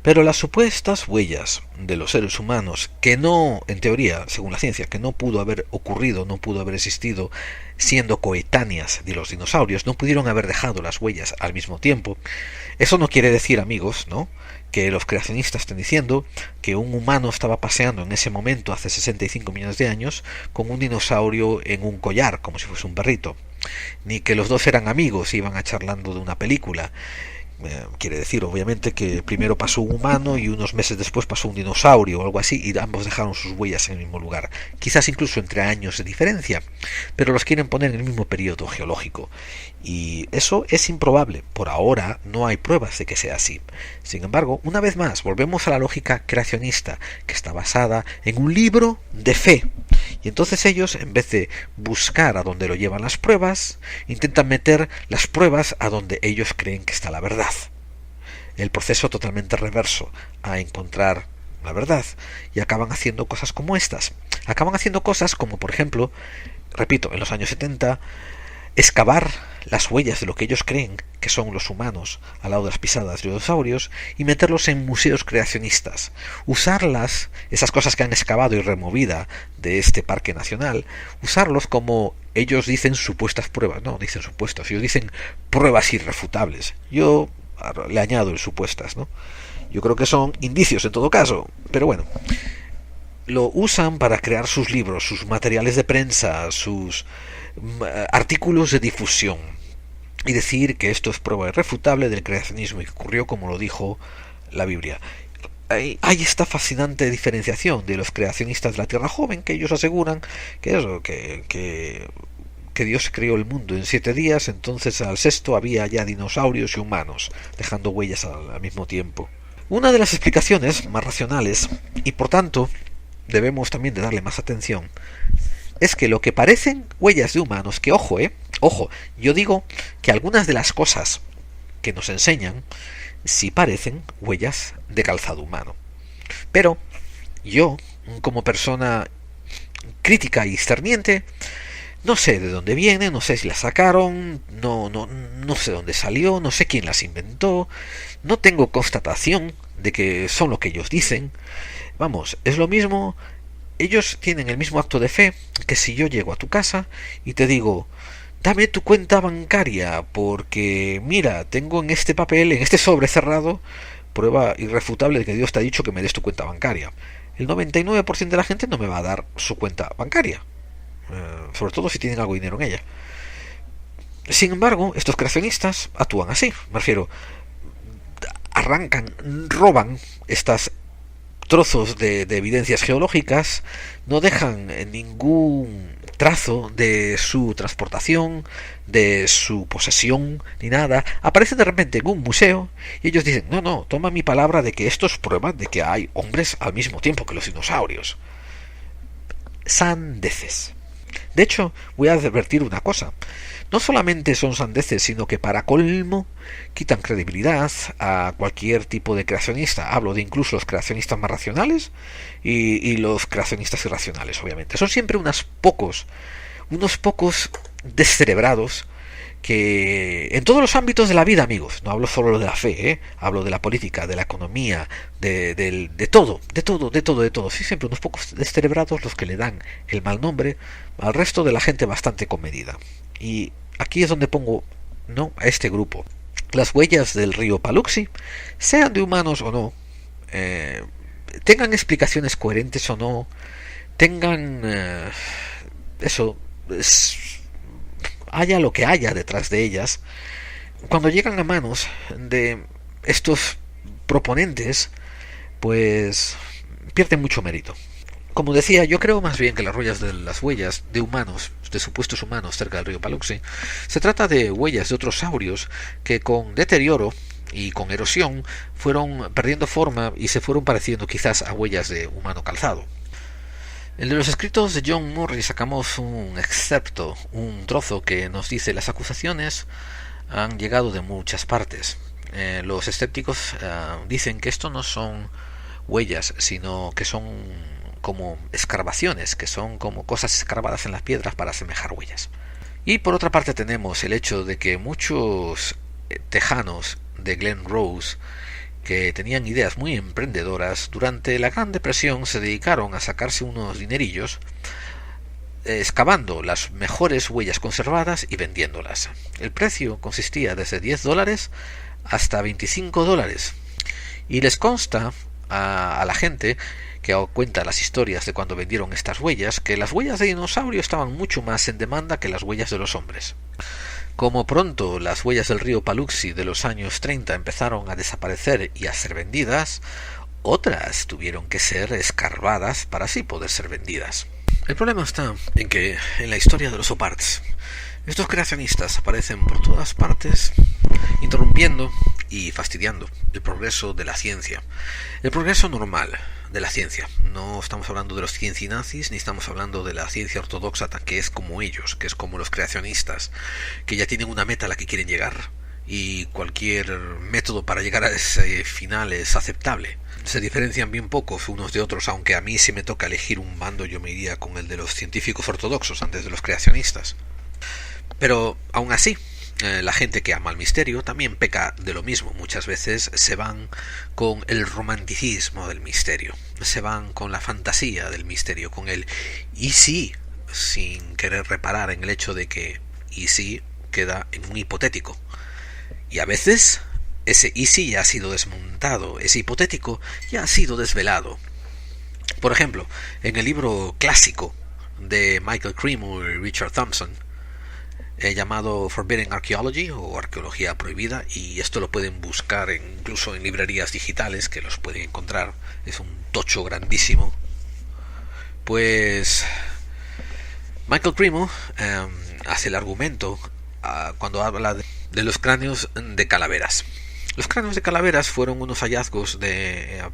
Pero las supuestas huellas de los seres humanos, que no, en teoría, según la ciencia, que no pudo haber ocurrido, no pudo haber existido, siendo coetáneas de los dinosaurios, no pudieron haber dejado las huellas al mismo tiempo. Eso no quiere decir, amigos, ¿no?, que los creacionistas estén diciendo que un humano estaba paseando en ese momento, hace 65 millones de años, con un dinosaurio en un collar, como si fuese un perrito. Ni que los dos eran amigos y iban a charlando de una película. Quiere decir, obviamente, que primero pasó un humano y unos meses después pasó un dinosaurio o algo así, y ambos dejaron sus huellas en el mismo lugar, quizás incluso entre años de diferencia, pero los quieren poner en el mismo periodo geológico, y eso es improbable. Por ahora no hay pruebas de que sea así. Sin embargo, una vez más, volvemos a la lógica creacionista, que está basada en un libro de fe, y entonces ellos, en vez de buscar a donde lo llevan las pruebas, intentan meter las pruebas a donde ellos creen que está la verdad. El proceso totalmente reverso a encontrar la verdad, y acaban haciendo cosas como estas. Acaban haciendo cosas como, por ejemplo, repito, en los años 70, excavar las huellas de lo que ellos creen que son los humanos al lado de las pisadas de dinosaurios y meterlos en museos creacionistas, usarlas, esas cosas que han excavado y removida de este parque nacional, usarlos como ellos dicen supuestas pruebas. No dicen supuestas, ellos dicen pruebas irrefutables. Yo le añado el supuestas, ¿no? Yo creo que son indicios en todo caso, pero bueno, lo usan para crear sus libros, sus materiales de prensa, sus artículos de difusión, y decir que esto es prueba irrefutable del creacionismo y que ocurrió como lo dijo la Biblia. Hay esta fascinante diferenciación de los creacionistas de la Tierra Joven, que ellos aseguran que eso, que Dios creó el mundo en 7 días, entonces al sexto había ya dinosaurios y humanos, dejando huellas al mismo tiempo. Una de las explicaciones más racionales, y por tanto debemos también de darle más atención, es que lo que parecen huellas de humanos, que ojo, yo digo que algunas de las cosas que nos enseñan sí parecen huellas de calzado humano. Pero yo, como persona crítica y discerniente, no sé de dónde viene, no sé si las sacaron, no sé dónde salió, no sé quién las inventó, no tengo constatación de que son lo que ellos dicen. Vamos, es lo mismo. Ellos tienen el mismo acto de fe que si yo llego a tu casa y te digo, dame tu cuenta bancaria porque mira, tengo en este papel, en este sobre cerrado, prueba irrefutable de que Dios te ha dicho que me des tu cuenta bancaria. El 99% de la gente no me va a dar su cuenta bancaria, sobre todo si tienen algo de dinero en ella. Sin embargo, estos creacionistas actúan así, me refiero, arrancan, roban estas trozos de evidencias geológicas no dejan ningún trazo de su transportación, de su posesión, ni nada. Aparecen de repente en un museo y ellos dicen, no, toma mi palabra de que esto es prueba de que hay hombres al mismo tiempo que los dinosaurios. Sandeces. De hecho, voy a advertir una cosa. No solamente son sandeces, sino que para colmo quitan credibilidad a cualquier tipo de creacionista. Hablo de incluso los creacionistas más racionales y los creacionistas irracionales, obviamente. Son siempre unos pocos descerebrados que en todos los ámbitos de la vida, amigos, no hablo solo de la fe, hablo de la política, de la economía, de todo. Sí, siempre unos pocos descerebrados los que le dan el mal nombre al resto de la gente bastante comedida. Y aquí es donde pongo no a este grupo. Las huellas del río Paluxy, sean de humanos o no, tengan explicaciones coherentes o no, tengan haya lo que haya detrás de ellas, cuando llegan a manos de estos proponentes, pues pierden mucho mérito. Como decía, yo creo más bien que las huellas de humanos, de supuestos humanos cerca del río Paluxy, se trata de huellas de otros saurios que con deterioro y con erosión fueron perdiendo forma y se fueron pareciendo quizás a huellas de humano calzado. En los escritos de John Murray sacamos un excerpto, un trozo que nos dice: las acusaciones han llegado de muchas partes. Los escépticos dicen que esto no son huellas, sino que son como escarbaciones, que son como cosas escarbadas en las piedras para asemejar huellas. Y por otra parte tenemos el hecho de que muchos tejanos de Glen Rose, que tenían ideas muy emprendedoras, durante la Gran Depresión se dedicaron a sacarse unos dinerillos excavando las mejores huellas conservadas y vendiéndolas. El precio consistía desde $10 hasta $25, y les consta a la gente que cuenta las historias de cuando vendieron estas huellas que las huellas de dinosaurio estaban mucho más en demanda que las huellas de los hombres. Como pronto las huellas del río Paluxy de los años 30 empezaron a desaparecer y a ser vendidas, otras tuvieron que ser escarbadas para así poder ser vendidas. El problema está en que en la historia de los oparts, estos creacionistas aparecen por todas partes, interrumpiendo y fastidiando el progreso de la ciencia, el progreso normal de la ciencia. No estamos hablando de los ciencinazis, ni estamos hablando de la ciencia ortodoxa, que es como ellos, que es como los creacionistas, que ya tienen una meta a la que quieren llegar, y cualquier método para llegar a ese final es aceptable. Se diferencian bien pocos unos de otros, aunque a mí si me toca elegir un bando yo me iría con el de los científicos ortodoxos antes de los creacionistas. Pero aún así, la gente que ama el misterio también peca de lo mismo. Muchas veces se van con el romanticismo del misterio, se van con la fantasía del misterio, con el y sí, sin querer reparar en el hecho de que y sí queda en un hipotético. Y a veces ese y sí ya ha sido desmontado, ese hipotético ya ha sido desvelado. Por ejemplo, en el libro clásico de Michael Cremo y Richard Thompson, llamado Forbidden Archaeology o Arqueología Prohibida, y esto lo pueden buscar incluso en librerías digitales, que los pueden encontrar, es un tocho grandísimo. Pues Michael Cremo hace el argumento cuando habla de los cráneos de calaveras. Los cráneos de calaveras fueron unos hallazgos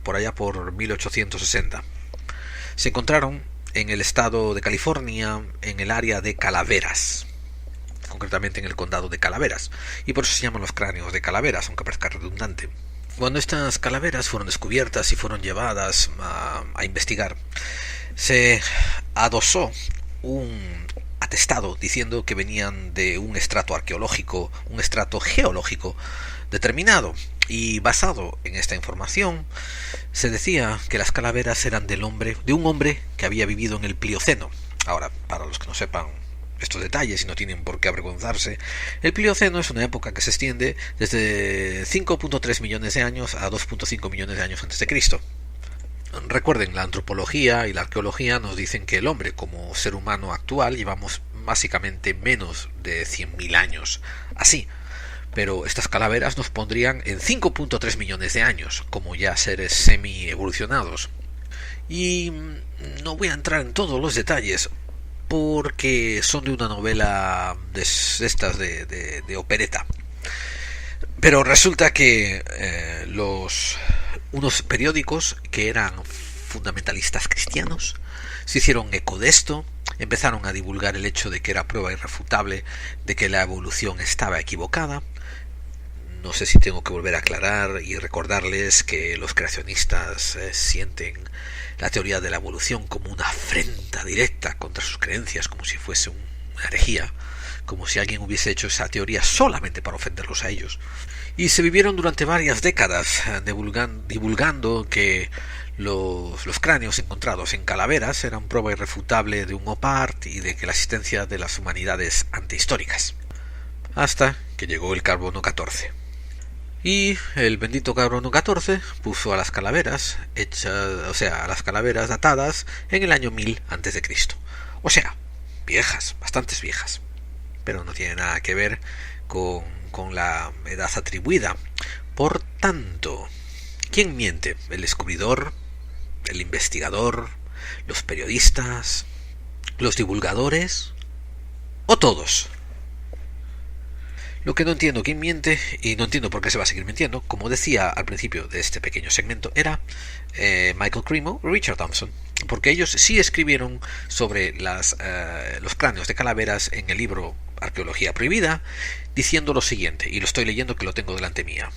por allá por 1860. Se encontraron en el estado de California, en el área de Calaveras, concretamente en el condado de Calaveras, y por eso se llaman los cráneos de calaveras, aunque parezca redundante. Cuando estas calaveras fueron descubiertas y fueron llevadas a investigar, se adosó un atestado diciendo que venían de un estrato arqueológico, un estrato geológico determinado, y basado en esta información se decía que las calaveras eran de un hombre que había vivido en el Plioceno. Ahora, para los que no sepan estos detalles y no tienen por qué avergonzarse, el Plioceno es una época que se extiende desde 5.3 millones de años a 2.5 millones de años antes de Cristo. Recuerden, la antropología y la arqueología nos dicen que el hombre como ser humano actual llevamos básicamente menos de 100.000 años así, pero estas calaveras nos pondrían en 5.3 millones de años como ya seres semi-evolucionados. Y no voy a entrar en todos los detalles porque son de una novela de estas de opereta. Pero resulta que unos periódicos que eran fundamentalistas cristianos se hicieron eco de esto, empezaron a divulgar el hecho de que era prueba irrefutable de que la evolución estaba equivocada. No sé si tengo que volver a aclarar y recordarles que los creacionistas sienten la teoría de la evolución como una afrenta directa contra sus creencias, como si fuese una herejía, como si alguien hubiese hecho esa teoría solamente para ofenderlos a ellos. Y se vivieron durante varias décadas divulgando que los cráneos encontrados en calaveras eran prueba irrefutable de un OPART y de que la existencia de las humanidades antehistóricas. Hasta que llegó el carbono 14. Y el bendito carbono 14 puso a las calaveras a las calaveras datadas en el año 1000 a.C. O sea, viejas, bastantes viejas. Pero no tiene nada que ver con la edad atribuida. Por tanto, ¿quién miente? ¿El descubridor? ¿El investigador? ¿Los periodistas? ¿Los divulgadores? ¿O todos? Lo que no entiendo quién miente, y no entiendo por qué se va a seguir mintiendo, como decía al principio de este pequeño segmento, era Michael Cremo y Richard Thompson, porque ellos sí escribieron sobre los cráneos de calaveras en el libro Arqueología Prohibida, diciendo lo siguiente, y lo estoy leyendo que lo tengo delante mía.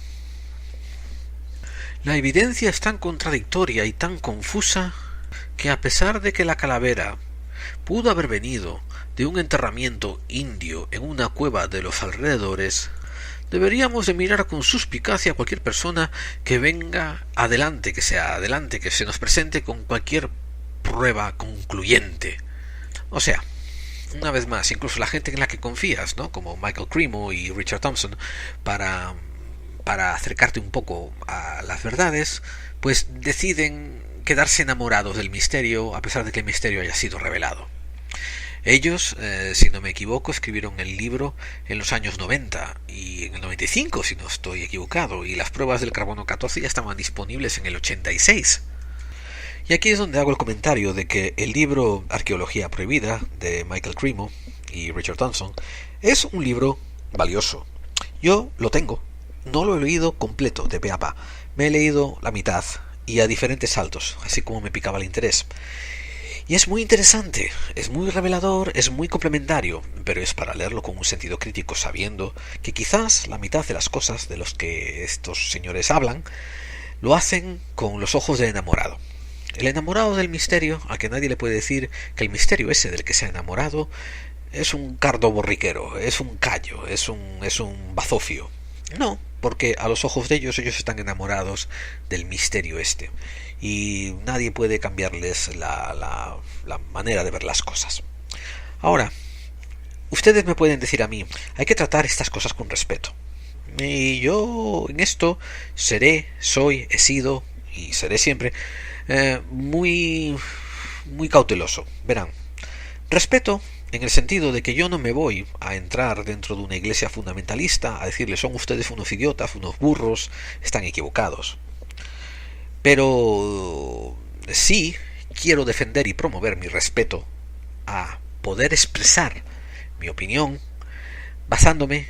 La evidencia es tan contradictoria y tan confusa que a pesar de que la calavera pudo haber venido de un enterramiento indio en una cueva de los alrededores, deberíamos de mirar con suspicacia a cualquier persona que venga adelante, que se nos presente con cualquier prueba concluyente. O sea, una vez más, incluso la gente en la que confías, ¿no? Como Michael Cremo y Richard Thompson, para acercarte un poco a las verdades, pues deciden quedarse enamorados del misterio a pesar de que el misterio haya sido revelado. Ellos, si no me equivoco, escribieron el libro en los años 90 y en el 95, si no estoy equivocado, y las pruebas del carbono 14 ya estaban disponibles en el 86. Y aquí es donde hago el comentario de que el libro Arqueología Prohibida de Michael Cremo y Richard Thompson es un libro valioso. Yo lo tengo, no lo he leído completo de pe a pa, me he leído la mitad y a diferentes saltos, así como me picaba el interés. Y es muy interesante, es muy revelador, es muy complementario, pero es para leerlo con un sentido crítico, sabiendo que quizás la mitad de las cosas de los que estos señores hablan lo hacen con los ojos del enamorado. El enamorado del misterio, a que nadie le puede decir que el misterio ese del que se ha enamorado es un cardo borriquero, es un callo, es un bazofio. No, porque a los ojos de ellos están enamorados del misterio este. Y nadie puede cambiarles la manera de ver las cosas. Ahora, ustedes me pueden decir a mí, hay que tratar estas cosas con respeto. Y yo en esto soy, he sido y seré siempre muy cauteloso. Verán, respeto en el sentido de que yo no me voy a entrar dentro de una iglesia fundamentalista a decirles son ustedes unos idiotas, unos burros, están equivocados. Pero sí quiero defender y promover mi respeto a poder expresar mi opinión basándome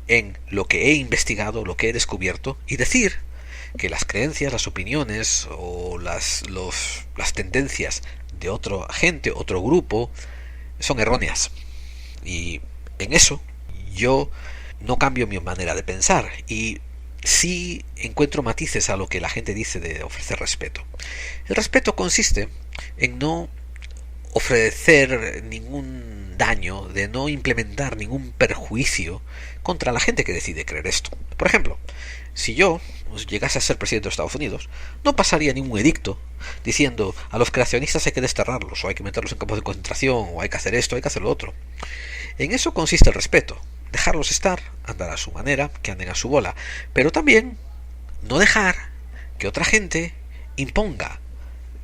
en lo que he investigado, lo que he descubierto, y decir que las creencias, las opiniones o las tendencias de otra gente, otro grupo, son erróneas. Y en eso yo no cambio mi manera de pensar y sí encuentro matices a lo que la gente dice de ofrecer respeto. El respeto consiste en no ofrecer ningún daño, de no implementar ningún perjuicio contra la gente que decide creer esto. Por ejemplo, si yo llegase a ser presidente de Estados Unidos, no pasaría ningún edicto diciendo a los creacionistas hay que desterrarlos, o hay que meterlos en campos de concentración, o hay que hacer esto, hay que hacer lo otro. En eso consiste el respeto. Dejarlos estar, andar a su manera, que anden a su bola, pero también no dejar que otra gente imponga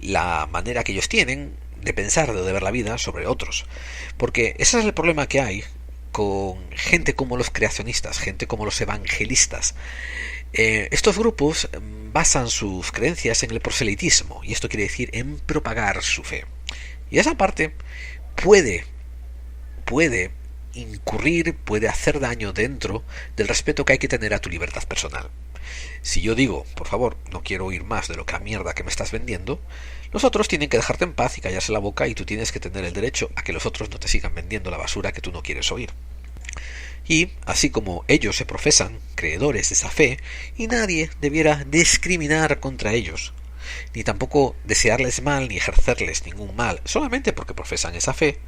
la manera que ellos tienen de pensar, de ver la vida sobre otros, porque ese es el problema que hay con gente como los creacionistas, gente como los evangelistas. Estos grupos basan sus creencias en el proselitismo, y esto quiere decir en propagar su fe. Y esa parte puede incurrir, puede hacer daño dentro del respeto que hay que tener a tu libertad personal. Si yo digo, por favor, no quiero oír más de lo que la mierda que me estás vendiendo, los otros tienen que dejarte en paz y callarse la boca, y tú tienes que tener el derecho a que los otros no te sigan vendiendo la basura que tú no quieres oír. Y, así como ellos se profesan creedores de esa fe, y nadie debiera discriminar contra ellos, ni tampoco desearles mal ni ejercerles ningún mal, solamente porque profesan esa fe,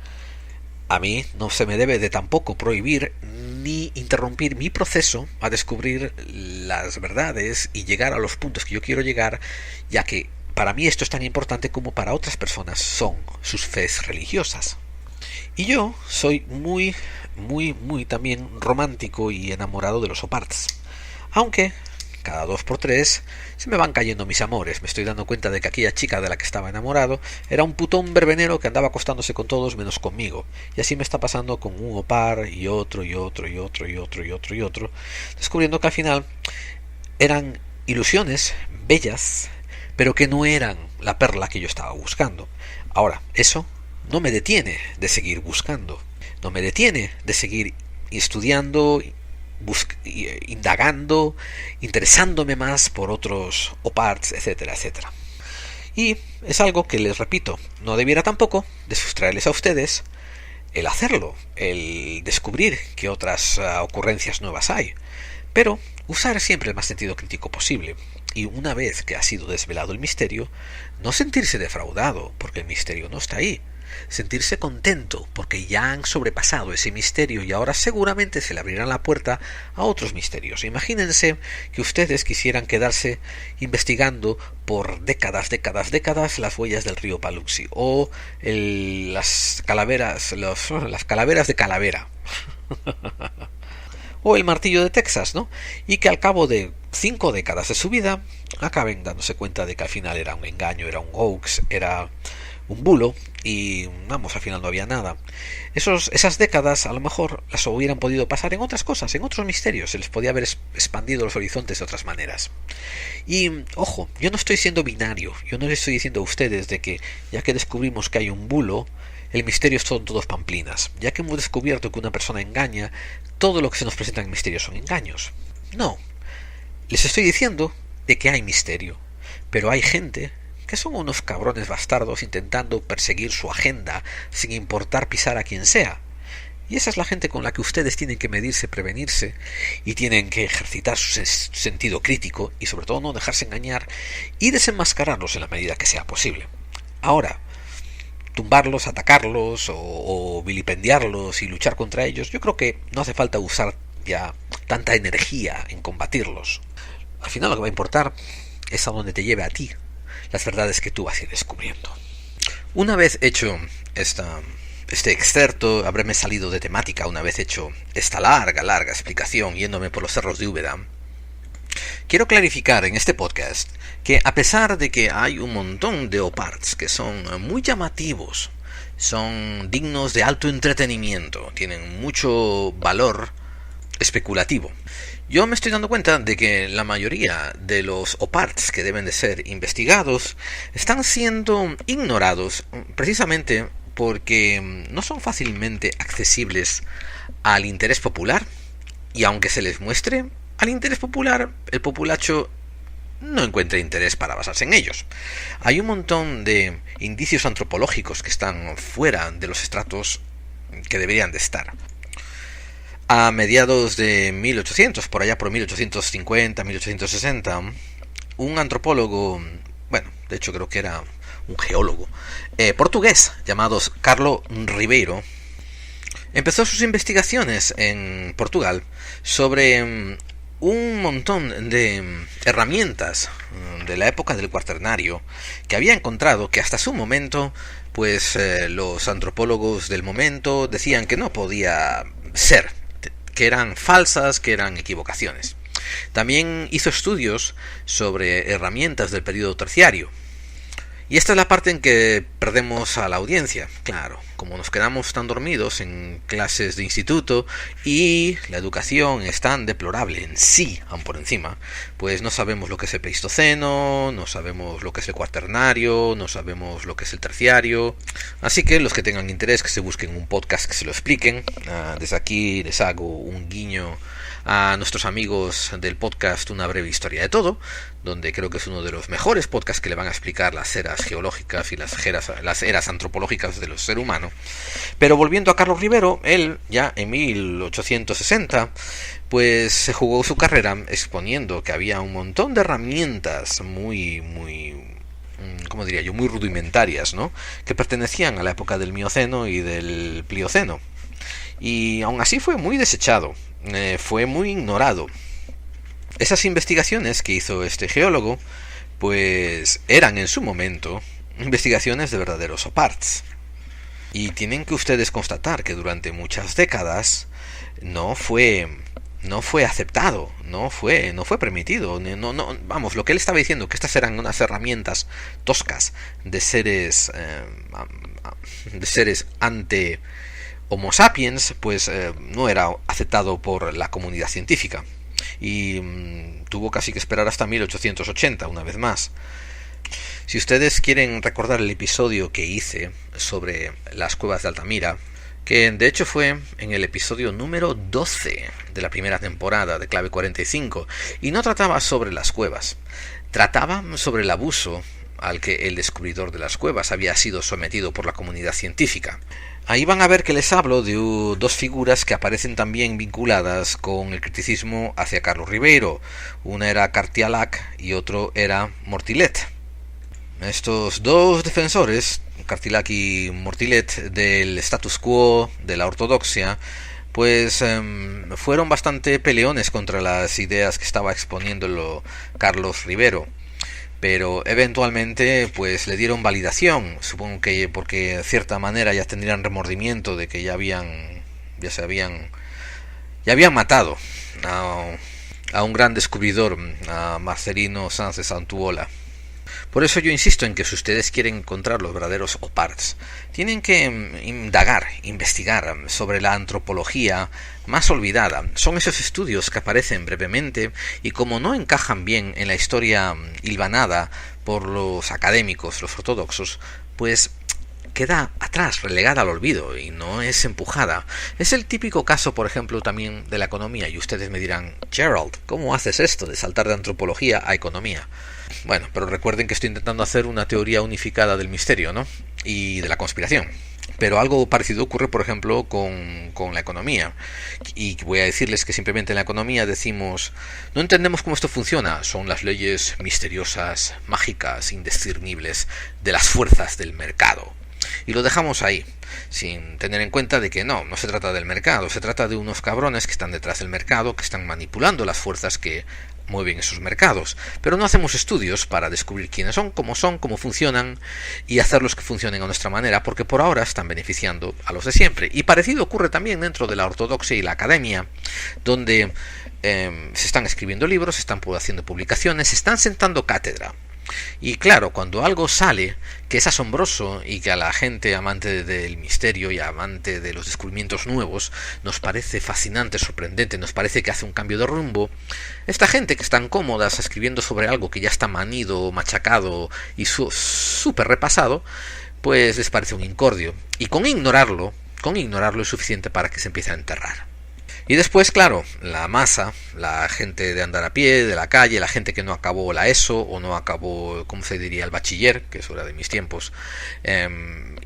a mí no se me debe de tampoco prohibir ni interrumpir mi proceso a descubrir las verdades y llegar a los puntos que yo quiero llegar, ya que para mí esto es tan importante como para otras personas son sus fes religiosas. Y yo soy muy también romántico y enamorado de los oparts, aunque cada 2x3 se me van cayendo mis amores. Me estoy dando cuenta de que aquella chica de la que estaba enamorado era un putón verbenero que andaba acostándose con todos menos conmigo, y así me está pasando con un opar y otro, descubriendo que al final eran ilusiones bellas, pero que no eran la perla que yo estaba buscando. Ahora, eso no me detiene de seguir buscando, no me detiene de seguir estudiando, indagando, interesándome más por otros oparts, etcétera, etcétera. Y es algo que, les repito, no debiera tampoco de sustraerles a ustedes el hacerlo, el descubrir qué otras ocurrencias nuevas hay, pero usar siempre el más sentido crítico posible. Y una vez que ha sido desvelado el misterio, no sentirse defraudado porque el misterio no está ahí, sentirse contento porque ya han sobrepasado ese misterio y ahora seguramente se le abrirán la puerta a otros misterios. Imagínense que ustedes quisieran quedarse investigando por décadas las huellas del río Paluxy o las calaveras de Calavera o el martillo de Texas, ¿no? Y que al cabo de 5 décadas de su vida acaben dándose cuenta de que al final era un engaño, era un hoax, era un bulo, y vamos, al final no había nada. Esas décadas a lo mejor las hubieran podido pasar en otras cosas, en otros misterios, se les podía haber expandido los horizontes de otras maneras. Y ojo, yo no estoy siendo binario, yo no les estoy diciendo a ustedes de que ya que descubrimos que hay un bulo, el misterio son todos pamplinas. Ya que hemos descubierto que una persona engaña, todo lo que se nos presenta en misterio son engaños. No, les estoy diciendo de que hay misterio, pero hay gente que son unos cabrones bastardos intentando perseguir su agenda sin importar pisar a quien sea. Y esa es la gente con la que ustedes tienen que medirse, prevenirse, y tienen que ejercitar su sentido crítico y sobre todo no dejarse engañar y desenmascararlos en la medida que sea posible. Ahora, tumbarlos, atacarlos o vilipendiarlos y luchar contra ellos, yo creo que no hace falta usar ya tanta energía en combatirlos. Al final lo que va a importar es a dónde te lleve a ti las verdades que tú vas a ir descubriendo. Una vez hecho este excerto, habréme salido de temática, una vez hecho esta larga explicación yéndome por los cerros de Úbeda, quiero clarificar en este podcast que a pesar de que hay un montón de oparts que son muy llamativos, son dignos de alto entretenimiento, tienen mucho valor especulativo, yo me estoy dando cuenta de que la mayoría de los oparts que deben de ser investigados están siendo ignorados precisamente porque no son fácilmente accesibles al interés popular, y aunque se les muestre al interés popular, el populacho no encuentra interés para basarse en ellos. Hay un montón de indicios antropológicos que están fuera de los estratos que deberían de estar. A mediados de 1800, por allá por 1850, 1860, un antropólogo, bueno, de hecho creo que era un geólogo, portugués, llamado Carlo Ribeiro, empezó sus investigaciones en Portugal sobre un montón de herramientas de la época del Cuaternario que había encontrado, que hasta su momento, pues los antropólogos del momento decían que no podía ser, que eran falsas, que eran equivocaciones. También hizo estudios sobre herramientas del periodo terciario Y esta es la parte en que perdemos a la audiencia. Claro, como nos quedamos tan dormidos en clases de instituto y la educación es tan deplorable en sí, aun por encima, pues no sabemos lo que es el Pleistoceno, no sabemos lo que es el Cuaternario, no sabemos lo que es el Terciario. Así que los que tengan interés que se busquen un podcast que se lo expliquen. Desde aquí les hago un guiño a nuestros amigos del podcast Una breve historia de todo, donde creo que es uno de los mejores podcasts que le van a explicar las eras geológicas y las eras antropológicas del ser humano. Pero volviendo a Carlos Rivero, él ya en 1860 pues se jugó su carrera exponiendo que había un montón de herramientas muy ¿cómo diría yo? Muy rudimentarias, ¿no? Que pertenecían a la época del Mioceno y del Plioceno. Y aún así fue muy desechado, fue muy ignorado. Esas investigaciones que hizo este geólogo, pues eran en su momento investigaciones de verdaderos OPARTs. Y tienen que ustedes constatar que durante muchas décadas no fue aceptado, no fue permitido. Vamos, lo que él estaba diciendo, que estas eran unas herramientas toscas de seres ante Homo sapiens, pues no era aceptado por la comunidad científica. Y tuvo casi que esperar hasta 1880, una vez más. Si ustedes quieren recordar el episodio que hice sobre las cuevas de Altamira, que de hecho fue en el episodio número 12 de la primera temporada de Clave 45, y no trataba sobre las cuevas, trataba sobre el abuso al que el descubridor de las cuevas había sido sometido por la comunidad científica. Ahí van a ver que les hablo de dos figuras que aparecen también vinculadas con el criticismo hacia Carlos Rivero. Una era Cartialac y otro era Mortillet. Estos dos defensores, Cartilac y Mortillet, del status quo, de la ortodoxia, pues fueron bastante peleones contra las ideas que estaba exponiéndolo Carlos Rivero. Pero eventualmente pues le dieron validación, supongo que porque de cierta manera ya tendrían remordimiento de que ya habían matado a un gran descubridor, a Marcelino Sáenz de Santuola. Por eso yo insisto en que si ustedes quieren encontrar los verdaderos OPARTs, tienen que investigar sobre la antropología más olvidada. Son esos estudios que aparecen brevemente y como no encajan bien en la historia hilvanada por los académicos, los ortodoxos, pues queda atrás, relegada al olvido y no es empujada. Es el típico caso, por ejemplo, también de la economía, y ustedes me dirán, Gerald, ¿cómo haces esto de saltar de antropología a economía? Bueno, pero recuerden que estoy intentando hacer una teoría unificada del misterio, ¿no? Y de la conspiración. Pero algo parecido ocurre, por ejemplo, con la economía. Y voy a decirles que simplemente en la economía decimos, no entendemos cómo esto funciona. Son las leyes misteriosas, mágicas, indiscernibles de las fuerzas del mercado. Y lo dejamos ahí, sin tener en cuenta de que no se trata del mercado, se trata de unos cabrones que están detrás del mercado, que están manipulando las fuerzas que mueven esos mercados, pero no hacemos estudios para descubrir quiénes son, cómo funcionan y hacerlos que funcionen a nuestra manera, porque por ahora están beneficiando a los de siempre. Y parecido ocurre también dentro de la ortodoxia y la academia, donde se están escribiendo libros, se están haciendo publicaciones, se están sentando cátedra. Y claro, cuando algo sale que es asombroso y que a la gente amante del misterio y amante de los descubrimientos nuevos nos parece fascinante, sorprendente, nos parece que hace un cambio de rumbo, esta gente que están cómodas escribiendo sobre algo que ya está manido, machacado y súper repasado, pues les parece un incordio. Y con ignorarlo es suficiente para que se empiece a enterrar. Y después, claro, la masa, la gente de andar a pie, de la calle, la gente que no acabó la ESO o no acabó, ¿cómo se diría?, el bachiller, que eso era de mis tiempos,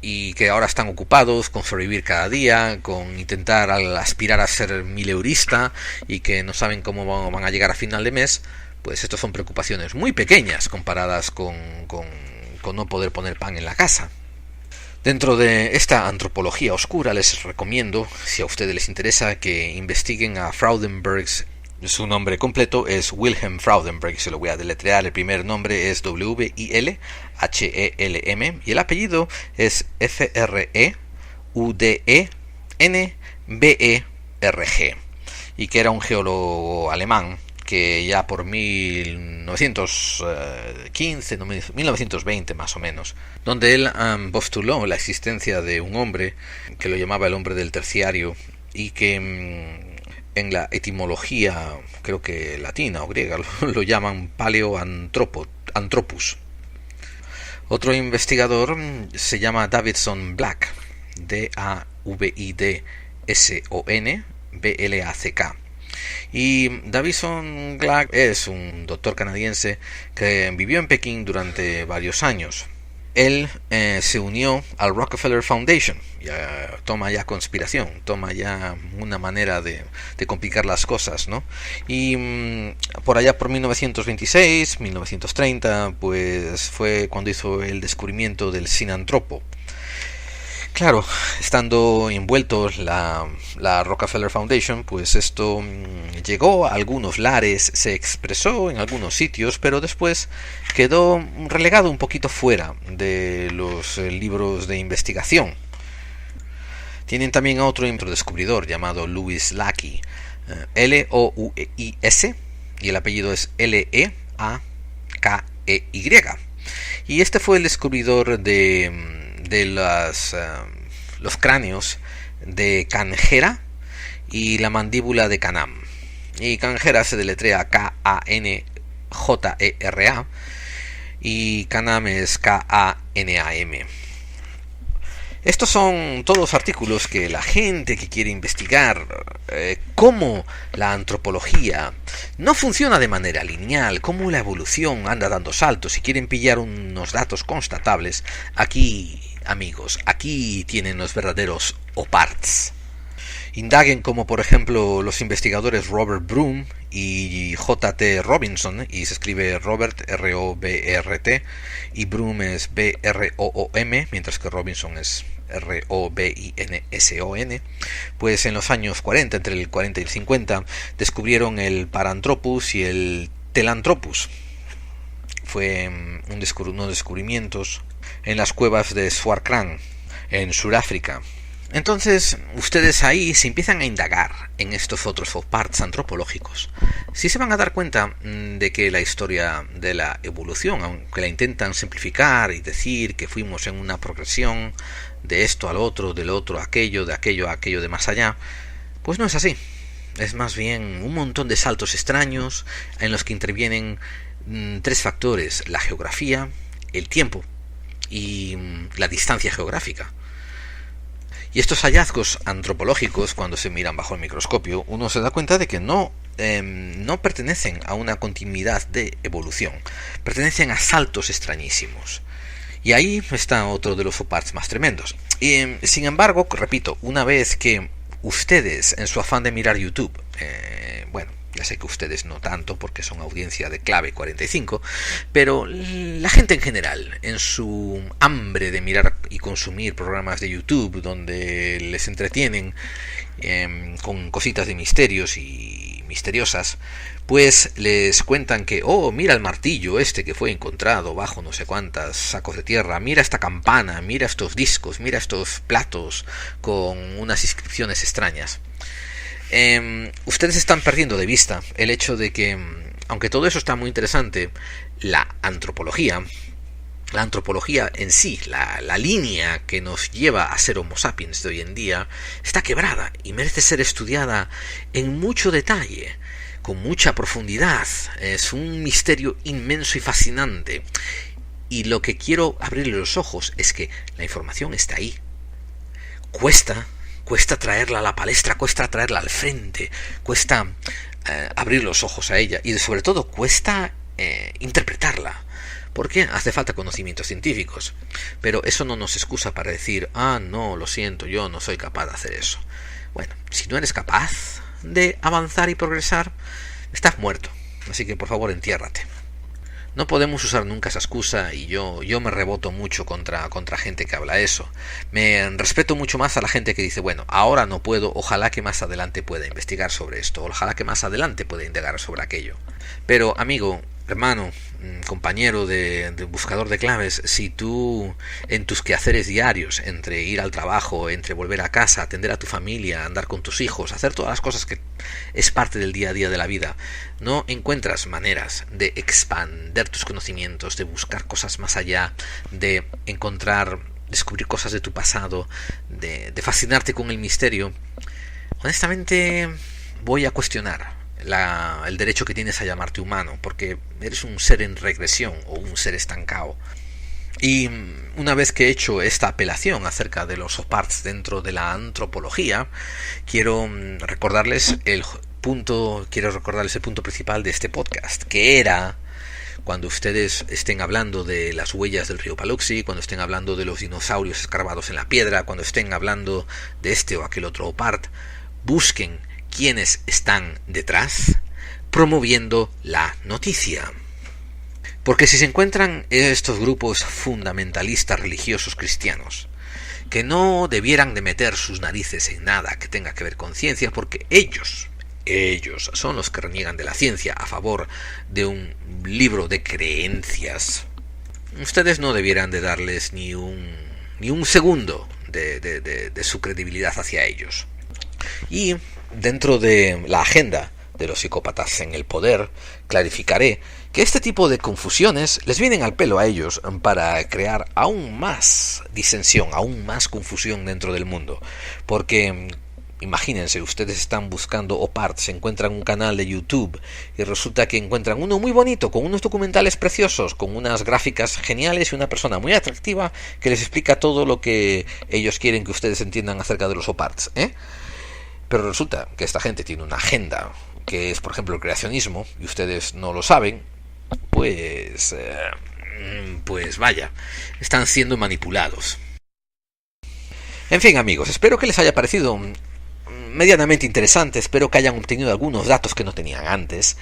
y que ahora están ocupados con sobrevivir cada día, con intentar aspirar a ser mileurista y que no saben cómo van a llegar a final de mes, pues estas son preocupaciones muy pequeñas comparadas con no poder poner pan en la casa. Dentro de esta antropología oscura les recomiendo, si a ustedes les interesa, que investiguen a Fraudenberg. Su nombre completo es Wilhelm Fraudenberg, se lo voy a deletrear. El primer nombre es Wilhelm y el apellido es Freudenberg, y que era un geólogo alemán que ya por 1915, 1920 más o menos, donde él postuló la existencia de un hombre que lo llamaba el hombre del terciario y que en la etimología, creo que latina o griega, lo llaman Paleoanthropus. Otro investigador se llama Davidson Black, Davidson Black. Y Davidson Black es un doctor canadiense que vivió en Pekín durante varios años. Él se unió al Rockefeller Foundation. Toma ya conspiración, toma ya una manera de complicar las cosas, ¿no? Y por allá por 1926, 1930, pues fue cuando hizo el descubrimiento del sinantropo. Claro, estando envuelto la Rockefeller Foundation, pues esto llegó a algunos lares, se expresó en algunos sitios, pero después quedó relegado un poquito fuera de los libros de investigación. Tienen también a otro descubridor llamado Louis Leakey, L-O-U-I-S, y el apellido es L-E-A-K-E-Y. Y este fue el descubridor de los cráneos de Canjera y la mandíbula de Canam. Y Canjera se deletrea K-A-N-J-E-R-A y Canam es K-A-N-A-M. Estos son todos artículos que la gente que quiere investigar cómo la antropología no funciona de manera lineal, cómo la evolución anda dando saltos y quieren pillar unos datos constatables, aquí, amigos, aquí tienen los verdaderos OPARTs. Indaguen como por ejemplo los investigadores Robert Broom y J.T. Robinson, y se escribe Robert R-O-B-E-R-T y Broom es B-R-O-O-M, mientras que Robinson es R-O-B-I-N-S-O-N. Pues en los años 40, entre el 40 y el 50, descubrieron el Paranthropus y el Telanthropus. Fue unos descubrimientos en las cuevas de Swartkrans, en Sudáfrica. Entonces, ustedes ahí se empiezan a indagar en estos otros parts antropológicos. Sí se van a dar cuenta de que la historia de la evolución, aunque la intentan simplificar y decir que fuimos en una progresión de esto al otro, del otro a aquello, de aquello a aquello de más allá, pues no es así. Es más bien un montón de saltos extraños en los que intervienen tres factores: la geografía, el tiempo y la distancia geográfica. Y estos hallazgos antropológicos, cuando se miran bajo el microscopio, uno se da cuenta de que no pertenecen a una continuidad de evolución, pertenecen a saltos extrañísimos. Y ahí está otro de los OPARTs más tremendos. Y, sin embargo, repito, una vez que ustedes, en su afán de mirar YouTube, ya sé que ustedes no tanto porque son audiencia de clave 45, pero la gente en general, en su hambre de mirar y consumir programas de YouTube donde les entretienen con cositas de misterios y misteriosas, pues les cuentan que, mira el martillo este que fue encontrado bajo no sé cuántas sacos de tierra, mira esta campana, mira estos discos, mira estos platos con unas inscripciones extrañas. Ustedes están perdiendo de vista el hecho de que, aunque todo eso está muy interesante, la antropología en sí, la línea que nos lleva a ser Homo sapiens de hoy en día, está quebrada y merece ser estudiada en mucho detalle, con mucha profundidad. Es un misterio inmenso y fascinante. Y lo que quiero abrirle los ojos es que la información está ahí. Cuesta traerla a la palestra, cuesta traerla al frente, cuesta abrir los ojos a ella y sobre todo cuesta interpretarla, porque hace falta conocimientos científicos. Pero eso no nos excusa para decir, no, lo siento, yo no soy capaz de hacer eso. Bueno, si no eres capaz de avanzar y progresar, estás muerto, así que por favor entiérrate. No podemos usar nunca esa excusa, y yo me reboto mucho contra gente que habla eso. Me respeto mucho más a la gente que dice, bueno, ahora no puedo, ojalá que más adelante pueda investigar sobre esto, ojalá que más adelante pueda indagar sobre aquello. Pero, amigo, hermano, compañero de buscador de claves, si tú en tus quehaceres diarios, entre ir al trabajo, entre volver a casa, atender a tu familia, andar con tus hijos, hacer todas las cosas que es parte del día a día de la vida, no encuentras maneras de expander tus conocimientos, de buscar cosas más allá, de descubrir cosas de tu pasado, de fascinarte con el misterio, honestamente voy a cuestionar el derecho que tienes a llamarte humano, porque eres un ser en regresión o un ser estancado. Y una vez que he hecho esta apelación acerca de los OPARTs dentro de la antropología, quiero recordarles el punto principal de este podcast, que era: cuando ustedes estén hablando de las huellas del río Paluxy, cuando estén hablando de los dinosaurios escarbados en la piedra, cuando estén hablando de este o aquel otro OPART, busquen quiénes están detrás promoviendo la noticia. Porque si se encuentran estos grupos fundamentalistas religiosos cristianos, que no debieran de meter sus narices en nada que tenga que ver con ciencia, porque ellos son los que reniegan de la ciencia a favor de un libro de creencias, ustedes no debieran de darles ni un segundo de su credibilidad hacia ellos. Y dentro de la agenda de los psicópatas en el poder, clarificaré que este tipo de confusiones les vienen al pelo a ellos para crear aún más disensión, aún más confusión dentro del mundo. Porque imagínense, ustedes están buscando OPART, se encuentran un canal de YouTube y resulta que encuentran uno muy bonito, con unos documentales preciosos, con unas gráficas geniales y una persona muy atractiva que les explica todo lo que ellos quieren que ustedes entiendan acerca de los OPARTs, Pero resulta que esta gente tiene una agenda, que es, por ejemplo, el creacionismo, y ustedes no lo saben, pues vaya, están siendo manipulados. En fin, amigos, espero que les haya parecido medianamente interesante, espero que hayan obtenido algunos datos que no tenían antes,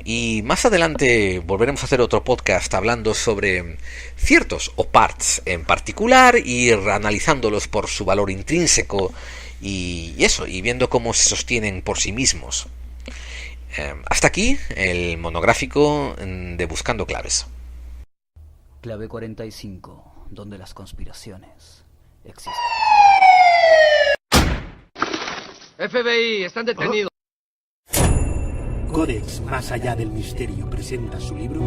y más adelante volveremos a hacer otro podcast hablando sobre ciertos OPARTs en particular y analizándolos por su valor intrínseco y viendo cómo se sostienen por sí mismos. Hasta aquí el monográfico de Buscando Claves. Clave 45, donde las conspiraciones existen. FBI, están detenidos. Codex Más Allá del Misterio presenta su libro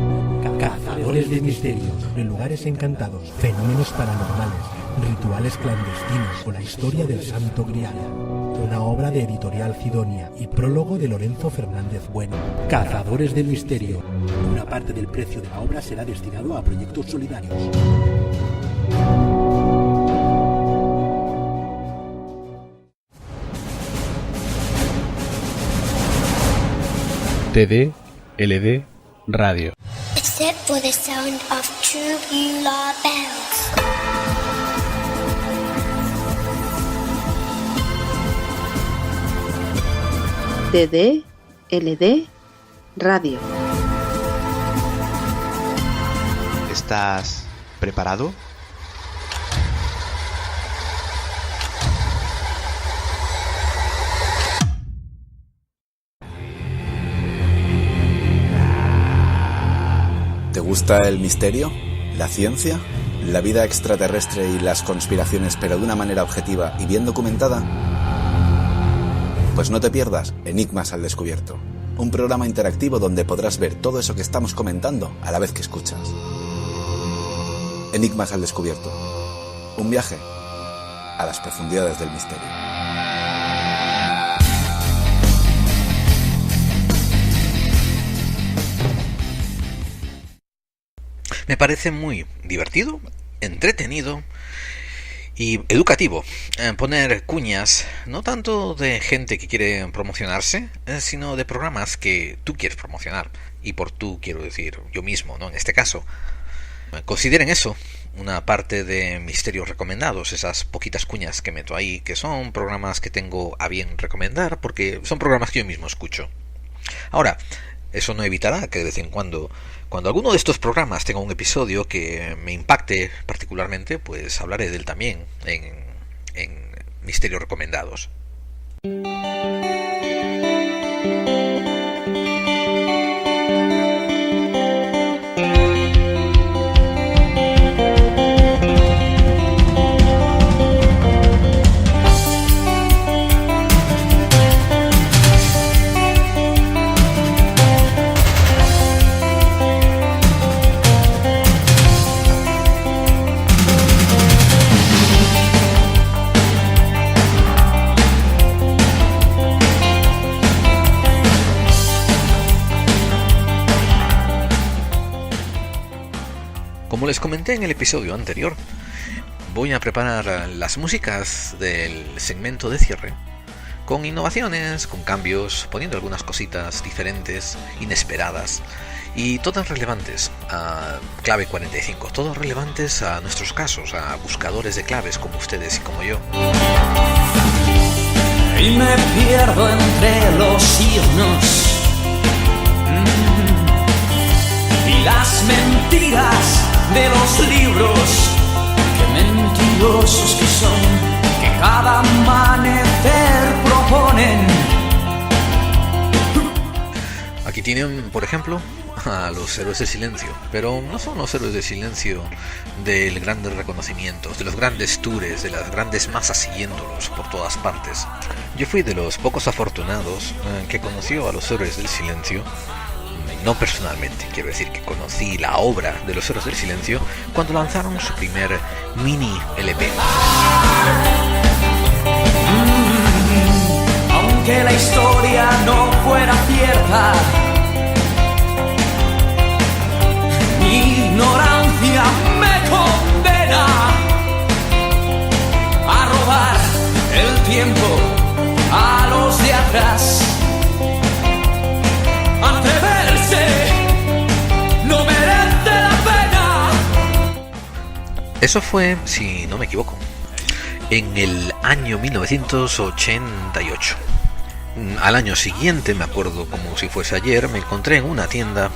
Cazadores de Misterios, de lugares encantados, fenómenos paranormales, rituales clandestinos o la historia del Santo Grial. Una obra de Editorial Cidonia y prólogo de Lorenzo Fernández Bueno. Cazadores del Misterio. Una parte del precio de la obra será destinado a proyectos solidarios. TD LD Radio. Except for the sound of true Beulah bells. TD LD Radio. ¿Estás preparado? ¿Te gusta el misterio? ¿La ciencia? ¿La vida extraterrestre y las conspiraciones, pero de una manera objetiva y bien documentada? Pues no te pierdas Enigmas al Descubierto, un programa interactivo donde podrás ver todo eso que estamos comentando a la vez que escuchas. Enigmas al Descubierto, un viaje a las profundidades del misterio. Me parece muy divertido, entretenido y educativo poner cuñas, no tanto de gente que quiere promocionarse, sino de programas que tú quieres promocionar. Y por tú quiero decir yo mismo, ¿no? En este caso, consideren eso una parte de misterios recomendados, esas poquitas cuñas que meto ahí, que son programas que tengo a bien recomendar, porque son programas que yo mismo escucho. Ahora, eso no evitará que de vez en cuando alguno de estos programas tenga un episodio que me impacte particularmente, pues hablaré de él también en Misterios Recomendados. Como les comenté en el episodio anterior, voy a preparar las músicas del segmento de cierre con innovaciones, con cambios, poniendo algunas cositas diferentes, inesperadas y todas relevantes a Clave 45, todos relevantes a nuestros casos, a buscadores de claves como ustedes y como yo. Y me pierdo entre los signos y las mentiras de los libros. Qué mentirosos que son, que cada amanecer proponen. Aquí tienen, por ejemplo, a los héroes del silencio, pero no son los héroes del silencio del grandes reconocimientos, de los grandes tours, de las grandes masas siguiéndolos por todas partes. Yo fui de los pocos afortunados que conoció a los héroes del silencio, no personalmente, quiero decir que conocí la obra de los héroes del silencio cuando lanzaron su primer mini LP. Aunque la historia no fuera cierta, mi ignorancia me condena a robar el tiempo a los de atrás. Atreverse no merece la pena. Eso fue, si no me equivoco, en el año 1988. Al año siguiente, me acuerdo como si fuese ayer, me encontré en una tienda,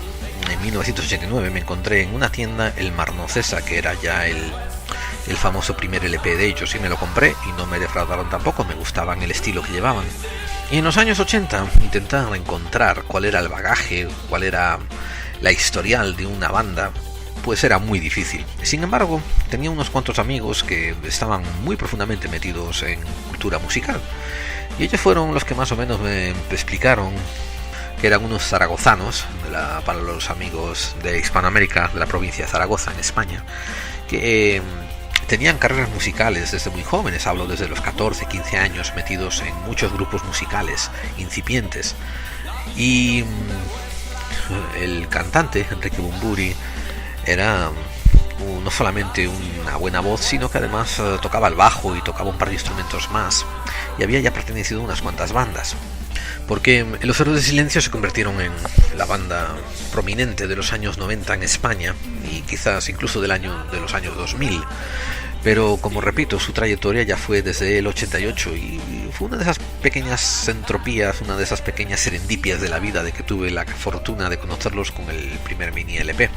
en 1989, me encontré en una tienda el Marnocesa, que era ya el famoso primer LP de ellos, y me lo compré y no me defraudaron tampoco, me gustaban el estilo que llevaban. Y en los años 80 intentaba encontrar cuál era el bagaje, cuál era la historial de una banda, pues era muy difícil. Sin embargo, tenía unos cuantos amigos que estaban muy profundamente metidos en cultura musical, y ellos fueron los que más o menos me explicaron que eran unos zaragozanos, para los amigos de Hispanoamérica, de la provincia de Zaragoza, en España, que tenían carreras musicales desde muy jóvenes, hablo desde los 14, 15 años, metidos en muchos grupos musicales incipientes. Y el cantante, Enrique Bumburi, era no solamente una buena voz, sino que además tocaba el bajo y tocaba un par de instrumentos más, y había ya pertenecido a unas cuantas bandas. Porque los Héroes del Silencio se convirtieron en la banda prominente de los años 90 en España, y quizás incluso de los años 2000. Pero, como repito, su trayectoria ya fue desde el 88, y fue una de esas pequeñas entropías, una de esas pequeñas serendipias de la vida, de que tuve la fortuna de conocerlos con el primer mini LP.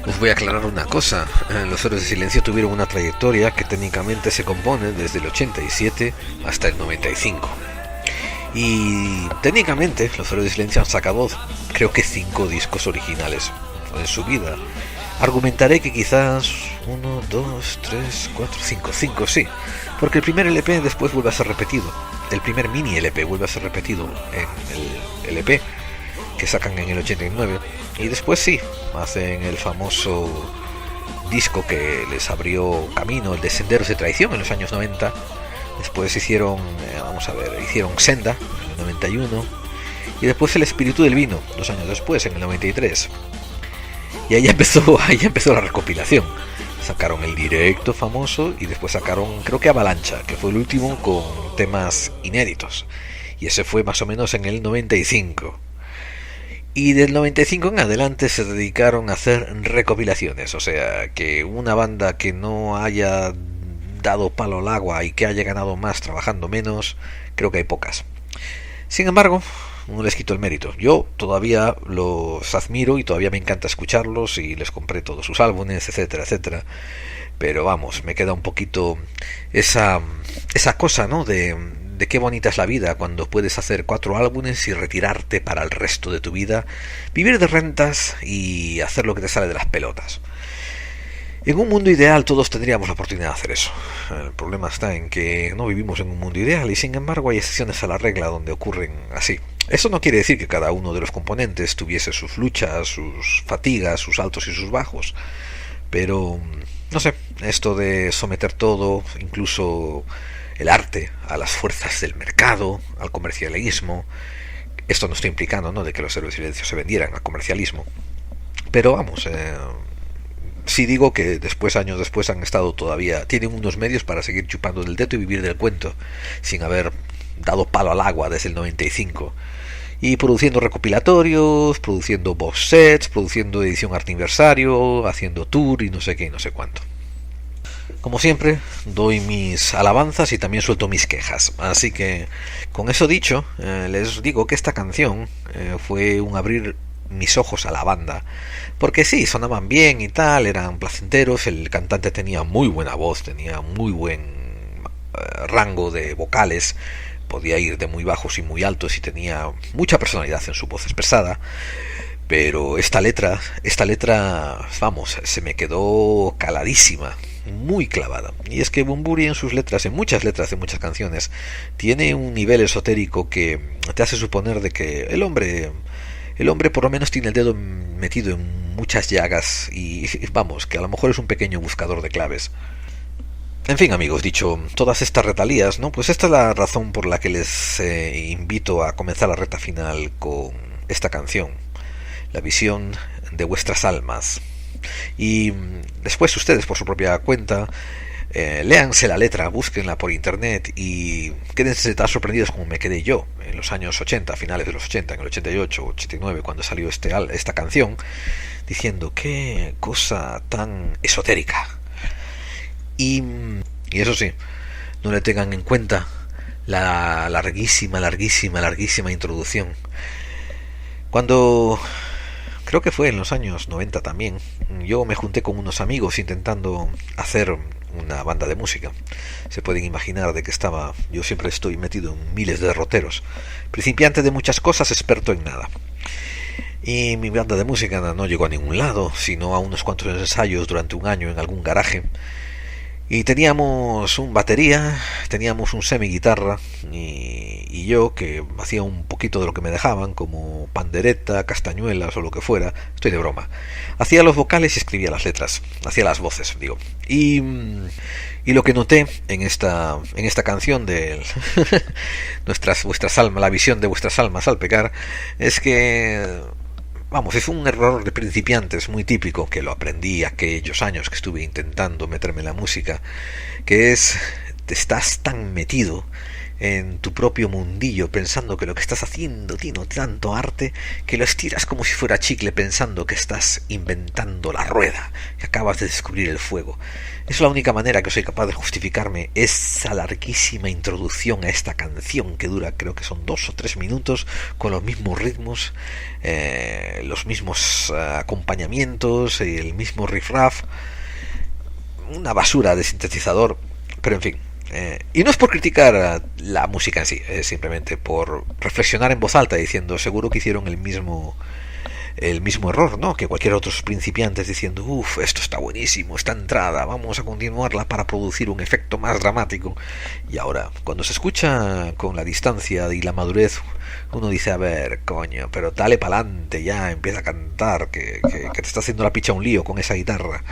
Os voy a aclarar una cosa: los Héroes del Silencio tuvieron una trayectoria que técnicamente se compone desde el 87 hasta el 95. Y técnicamente los Héroes del Silencio han sacado, creo que 5 discos originales en su vida. Argumentaré que quizás 1, 2, 3, 4, 5, sí, porque el primer LP después vuelve a ser repetido, el primer mini LP vuelve a ser repetido en el LP que sacan en el 89, y después sí, hacen el famoso disco que les abrió camino, el de Senderos de Traición, en los años 90. Después hicieron Senda en el 91, y después El Espíritu del Vino 2 años después, en el 93. Y ahí empezó la recopilación. Sacaron el directo famoso, y después sacaron, creo que Avalancha, que fue el último con temas inéditos, y ese fue más o menos en el 95. Y del 95 en adelante se dedicaron a hacer recopilaciones, o sea que una banda que no haya dado palo al agua y que haya ganado más trabajando menos, creo que hay pocas. Sin embargo, no les quito el mérito. Yo todavía los admiro y todavía me encanta escucharlos, y les compré todos sus álbumes, etcétera, etcétera. Pero vamos, me queda un poquito esa cosa, ¿no? De qué bonita es la vida cuando puedes hacer 4 álbumes y retirarte para el resto de tu vida, vivir de rentas y hacer lo que te sale de las pelotas. En un mundo ideal todos tendríamos la oportunidad de hacer eso. El problema está en que no vivimos en un mundo ideal, y sin embargo hay excepciones a la regla donde ocurren así. Eso no quiere decir que cada uno de los componentes tuviese sus luchas, sus fatigas, sus altos y sus bajos, pero no sé, esto de someter todo, incluso el arte, a las fuerzas del mercado, al comercialismo. Esto no está implicando, ¿no?, de que los Héroes del Silencio se vendieran al comercialismo, pero vamos, sí digo que años después han estado todavía, tienen unos medios para seguir chupando del dedo y vivir del cuento, sin haber dado palo al agua desde el 95. Y produciendo recopilatorios, produciendo box sets, produciendo edición aniversario, haciendo tour y no sé qué y no sé cuánto. Como siempre, doy mis alabanzas y también suelto mis quejas. Así que, con eso dicho, les digo que esta canción fue un abrir mis ojos a la banda. Porque sí, sonaban bien y tal, eran placenteros, el cantante tenía muy buena voz, tenía muy buen rango de vocales, podía ir de muy bajos y muy altos y tenía mucha personalidad en su voz expresada. Pero esta letra, vamos, se me quedó caladísima, muy clavada. Y es que Bunbury en sus letras, en muchas letras de muchas canciones, tiene un nivel esotérico que te hace suponer de que el hombre por lo menos tiene el dedo metido en muchas llagas y vamos, que a lo mejor es un pequeño buscador de claves. En fin, amigos, dicho todas estas retalías, ¿no? Pues esta es la razón por la que les invito a comenzar la recta final con esta canción, La visión de vuestras almas. Y después ustedes por su propia cuenta léanse la letra, búsquenla por internet y quédense tan sorprendidos como me quedé yo en los años 80, finales de los 80, en el 88, 89, cuando salió esta canción, diciendo qué cosa tan esotérica. Y eso sí, no le tengan en cuenta la larguísima introducción. Cuando, creo que fue en los años 90 también, yo me junté con unos amigos intentando hacer una banda de música. Se pueden imaginar de que yo siempre estoy metido en miles de derroteros, principiante de muchas cosas, experto en nada. Y mi banda de música no llegó a ningún lado, sino a unos cuantos ensayos durante un año en algún garaje. Y teníamos un batería, teníamos un semi-guitarra y yo, que hacía un poquito de lo que me dejaban, como pandereta, castañuelas o lo que fuera, estoy de broma. Hacía los vocales y escribía las letras, hacía las voces, digo. Y lo que noté en esta canción de vuestras almas, la visión de vuestras almas al pecar, es que, vamos, es un error de principiantes muy típico, que lo aprendí aquellos años que estuve intentando meterme en la música, que es, te estás tan metido en tu propio mundillo pensando que lo que estás haciendo tiene tanto arte que lo estiras como si fuera chicle, pensando que estás inventando la rueda, que acabas de descubrir el fuego. Es la única manera que soy capaz de justificarme esa larguísima introducción a esta canción, que dura, creo que son 2 o 3 minutos, con los mismos ritmos, los mismos acompañamientos, el mismo riff-raff, una basura de sintetizador, pero en fin. Y no es por criticar la música en sí, es simplemente por reflexionar en voz alta, diciendo, seguro que hicieron el mismo error, ¿no?, que cualquier otros principiantes, diciendo, esto está buenísimo, esta entrada, vamos a continuarla para producir un efecto más dramático. Y ahora, cuando se escucha con la distancia y la madurez, uno dice, a ver, coño, pero dale pa'lante ya, empieza a cantar, que te está haciendo la picha un lío con esa guitarra.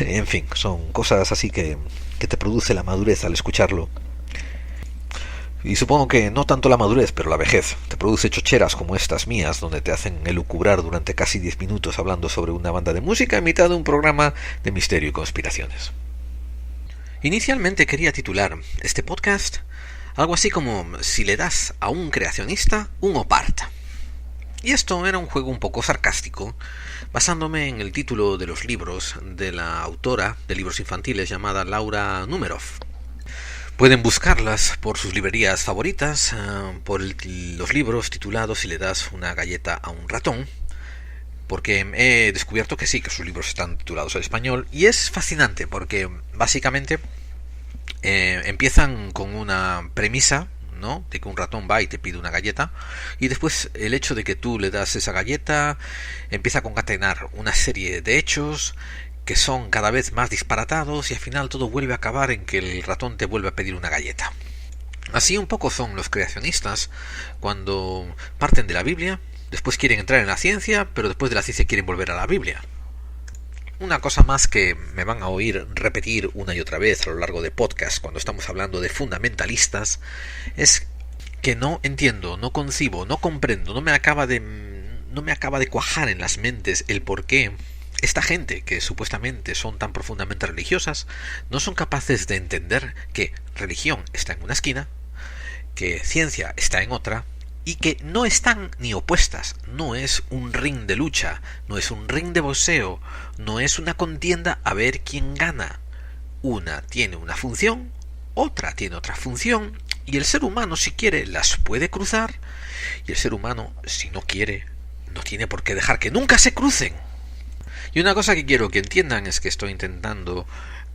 En fin, son cosas así que te produce la madurez al escucharlo. Y supongo que no tanto la madurez, pero la vejez te produce chocheras como estas mías, donde te hacen elucubrar durante casi 10 minutos hablando sobre una banda de música en mitad de un programa de misterio y conspiraciones. Inicialmente quería titular este podcast algo así como si le das a un creacionista un opart. Y esto era un juego un poco sarcástico, basándome en el título de los libros de la autora de libros infantiles llamada Laura Numeroff. Pueden buscarlas por sus librerías favoritas, por los libros titulados Si le das una galleta a un ratón, porque he descubierto que sí, que sus libros están titulados en español, y es fascinante porque básicamente empiezan con una premisa, ¿no?, de que un ratón va y te pide una galleta, y después el hecho de que tú le das esa galleta empieza a concatenar una serie de hechos que son cada vez más disparatados, y al final todo vuelve a acabar en que el ratón te vuelve a pedir una galleta. Así un poco son los creacionistas cuando parten de la Biblia, después quieren entrar en la ciencia, pero después de la ciencia quieren volver a la Biblia. Una cosa más que me van a oír repetir una y otra vez a lo largo de podcast cuando estamos hablando de fundamentalistas es que no entiendo, no concibo, no comprendo, no me acaba de cuajar en las mentes el por qué esta gente que supuestamente son tan profundamente religiosas no son capaces de entender que religión está en una esquina, que ciencia está en otra, y que no están ni opuestas. No es un ring de lucha, no es un ring de boxeo, no es una contienda a ver quién gana. Una tiene una función, otra tiene otra función, y el ser humano, si quiere, las puede cruzar, y el ser humano, si no quiere, no tiene por qué dejar que nunca se crucen. Y una cosa que quiero que entiendan es que estoy intentando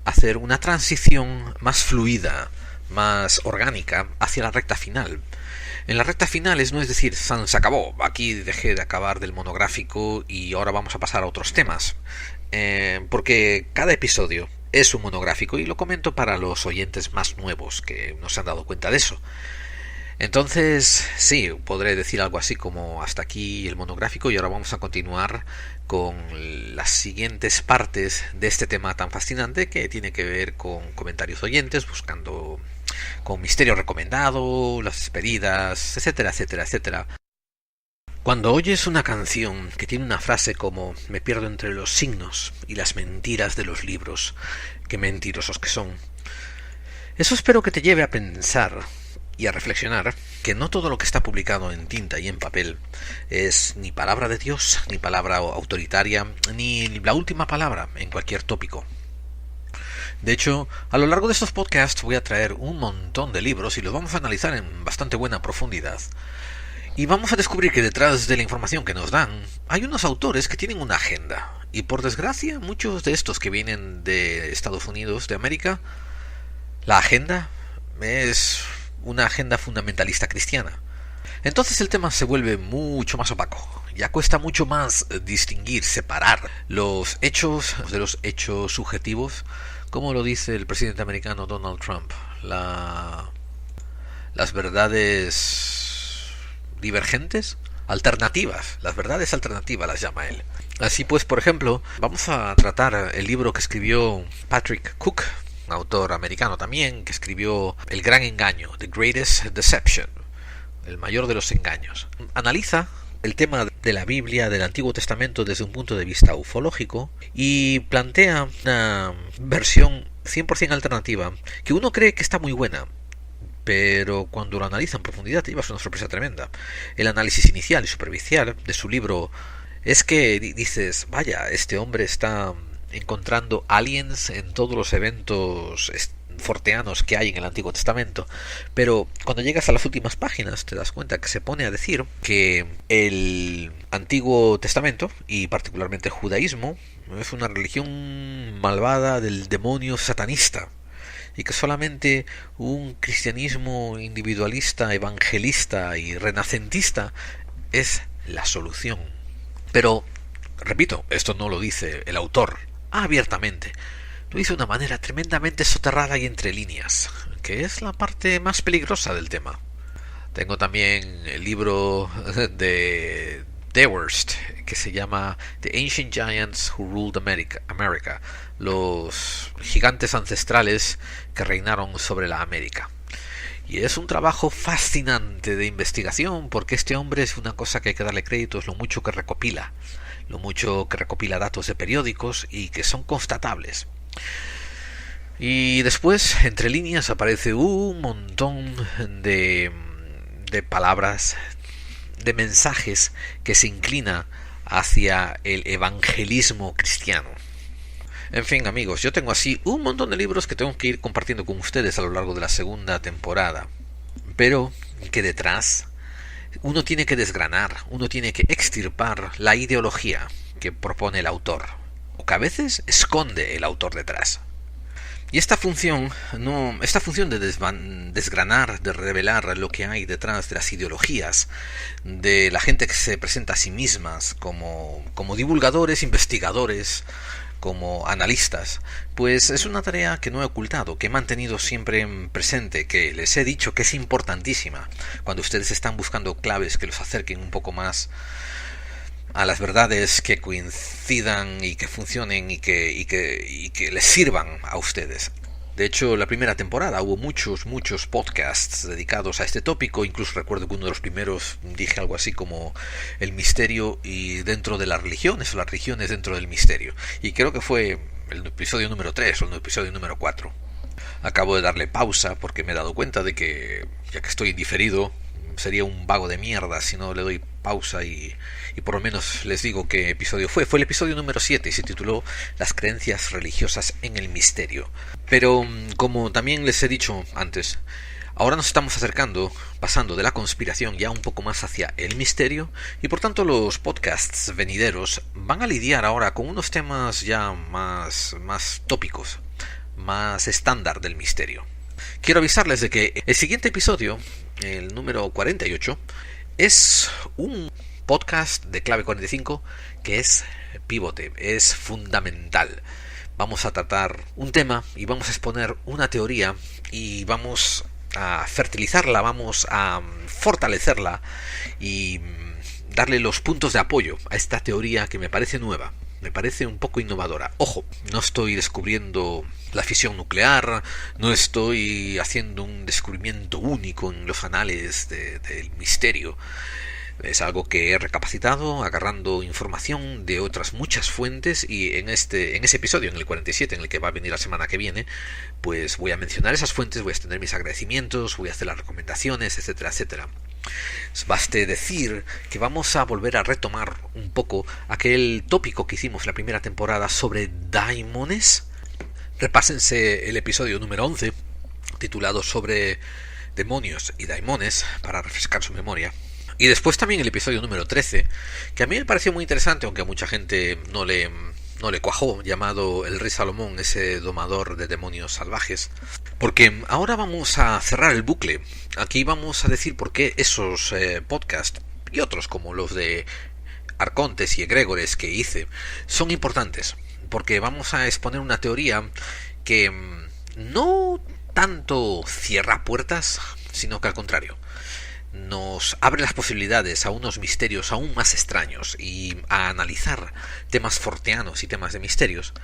hacer una transición más fluida, más orgánica, hacia la recta final. En la recta final no es decir, se acabó, aquí dejé de acabar del monográfico y ahora vamos a pasar a otros temas. Porque cada episodio es un monográfico, y lo comento para los oyentes más nuevos que no se han dado cuenta de eso. Entonces, sí, podré decir algo así como hasta aquí el monográfico, y ahora vamos a continuar con las siguientes partes de este tema tan fascinante que tiene que ver con comentarios oyentes, buscando con misterio recomendado, las despedidas, etcétera, etcétera, etcétera. Cuando oyes una canción que tiene una frase como "me pierdo entre los signos y las mentiras de los libros, qué mentirosos que son", eso espero que te lleve a pensar y a reflexionar que no todo lo que está publicado en tinta y en papel es ni palabra de Dios, ni palabra autoritaria, ni la última palabra en cualquier tópico. De hecho, a lo largo de estos podcasts voy a traer un montón de libros y los vamos a analizar en bastante buena profundidad. Y vamos a descubrir que detrás de la información que nos dan hay unos autores que tienen una agenda. Y por desgracia, muchos de estos que vienen de Estados Unidos, de América, la agenda es una agenda fundamentalista cristiana. Entonces el tema se vuelve mucho más opaco. Ya cuesta mucho más distinguir, separar los hechos de los hechos subjetivos, como lo dice el presidente americano Donald Trump. Las verdades divergentes, alternativas, las verdades alternativas las llama él. Así pues, por ejemplo, vamos a tratar el libro que escribió Patrick Cook, un autor americano también, que escribió El Gran Engaño, The Greatest Deception, el mayor de los engaños. Analiza el tema de la Biblia, del Antiguo Testamento, desde un punto de vista ufológico, y plantea una versión 100% alternativa que uno cree que está muy buena, pero cuando lo analiza en profundidad te llevas una sorpresa tremenda. El análisis inicial y superficial de su libro es que dices, vaya, este hombre está encontrando aliens en todos los eventos forteanos que hay en el Antiguo Testamento, pero cuando llegas a las últimas páginas te das cuenta que se pone a decir que el Antiguo Testamento, y particularmente el judaísmo, es una religión malvada del demonio satanista, y que solamente un cristianismo individualista, evangelista y renacentista es la solución. Pero, repito, esto no lo dice el autor abiertamente, lo dice de una manera tremendamente soterrada y entre líneas, que es la parte más peligrosa del tema. Tengo también el libro de Dewhurst, que se llama The Ancient Giants Who Ruled America, los gigantes ancestrales que reinaron sobre la América. Y es un trabajo fascinante de investigación, porque este hombre, es una cosa que hay que darle crédito, es lo mucho que recopila datos de periódicos y que son constatables. Y después, entre líneas, aparece un montón de palabras, de mensajes que se inclina hacia el evangelismo cristiano. En fin, amigos, yo tengo así un montón de libros que tengo que ir compartiendo con ustedes a lo largo de la segunda temporada, pero que detrás uno tiene que desgranar, uno tiene que extirpar la ideología que propone el autor, o que a veces esconde el autor detrás. Y esta función de desgranar, de revelar lo que hay detrás de las ideologías de la gente que se presenta a sí mismas como divulgadores, investigadores, como analistas, pues es una tarea que no he ocultado, que he mantenido siempre presente, que les he dicho que es importantísima cuando ustedes están buscando claves que los acerquen un poco más a las verdades que coincidan y que funcionen y que les sirvan a ustedes. De hecho, la primera temporada hubo muchos podcasts dedicados a este tópico. Incluso recuerdo que uno de los primeros dije algo así como el misterio y dentro de las religiones, o las religiones dentro del misterio. Y creo que fue el episodio número 3 o el episodio número 4. Acabo de darle pausa porque me he dado cuenta de que, ya que estoy indiferido, sería un vago de mierda si no le doy pausa y por lo menos les digo qué episodio fue. Fue el episodio número 7 y se tituló Las creencias religiosas en el misterio. Pero, como también les he dicho antes, ahora nos estamos acercando, pasando de la conspiración ya un poco más hacia el misterio, y por tanto los podcasts venideros van a lidiar ahora con unos temas ya más tópicos, más estándar del misterio. Quiero avisarles de que el siguiente episodio, el número 48, es un podcast de Clave 45 que es pivote, es fundamental. Vamos a tratar un tema y vamos a exponer una teoría y vamos a fertilizarla, vamos a fortalecerla y darle los puntos de apoyo a esta teoría que me parece nueva, me parece un poco innovadora. Ojo, no estoy descubriendo la fisión nuclear, no estoy haciendo un descubrimiento único en los anales del misterio. Es algo que he recapacitado agarrando información de otras muchas fuentes, y en ese episodio, en el 47, en el que va a venir la semana que viene, pues voy a mencionar esas fuentes, voy a extender mis agradecimientos, voy a hacer las recomendaciones, etcétera, etcétera. Baste decir que vamos a volver a retomar un poco aquel tópico que hicimos la primera temporada sobre daimones. Repásense el episodio número 11, titulado sobre demonios y daimones, para refrescar su memoria. Y después también el episodio número 13, que a mí me pareció muy interesante, aunque a mucha gente no le cuajó, llamado El Rey Salomón, ese domador de demonios salvajes. Porque ahora vamos a cerrar el bucle. Aquí vamos a decir por qué esos podcasts y otros como los de arcontes y egregores que hice son importantes. Porque vamos a exponer una teoría que no tanto cierra puertas, sino que al contrario, nos abre las posibilidades a unos misterios aún más extraños y a analizar temas forteanos y temas de misterios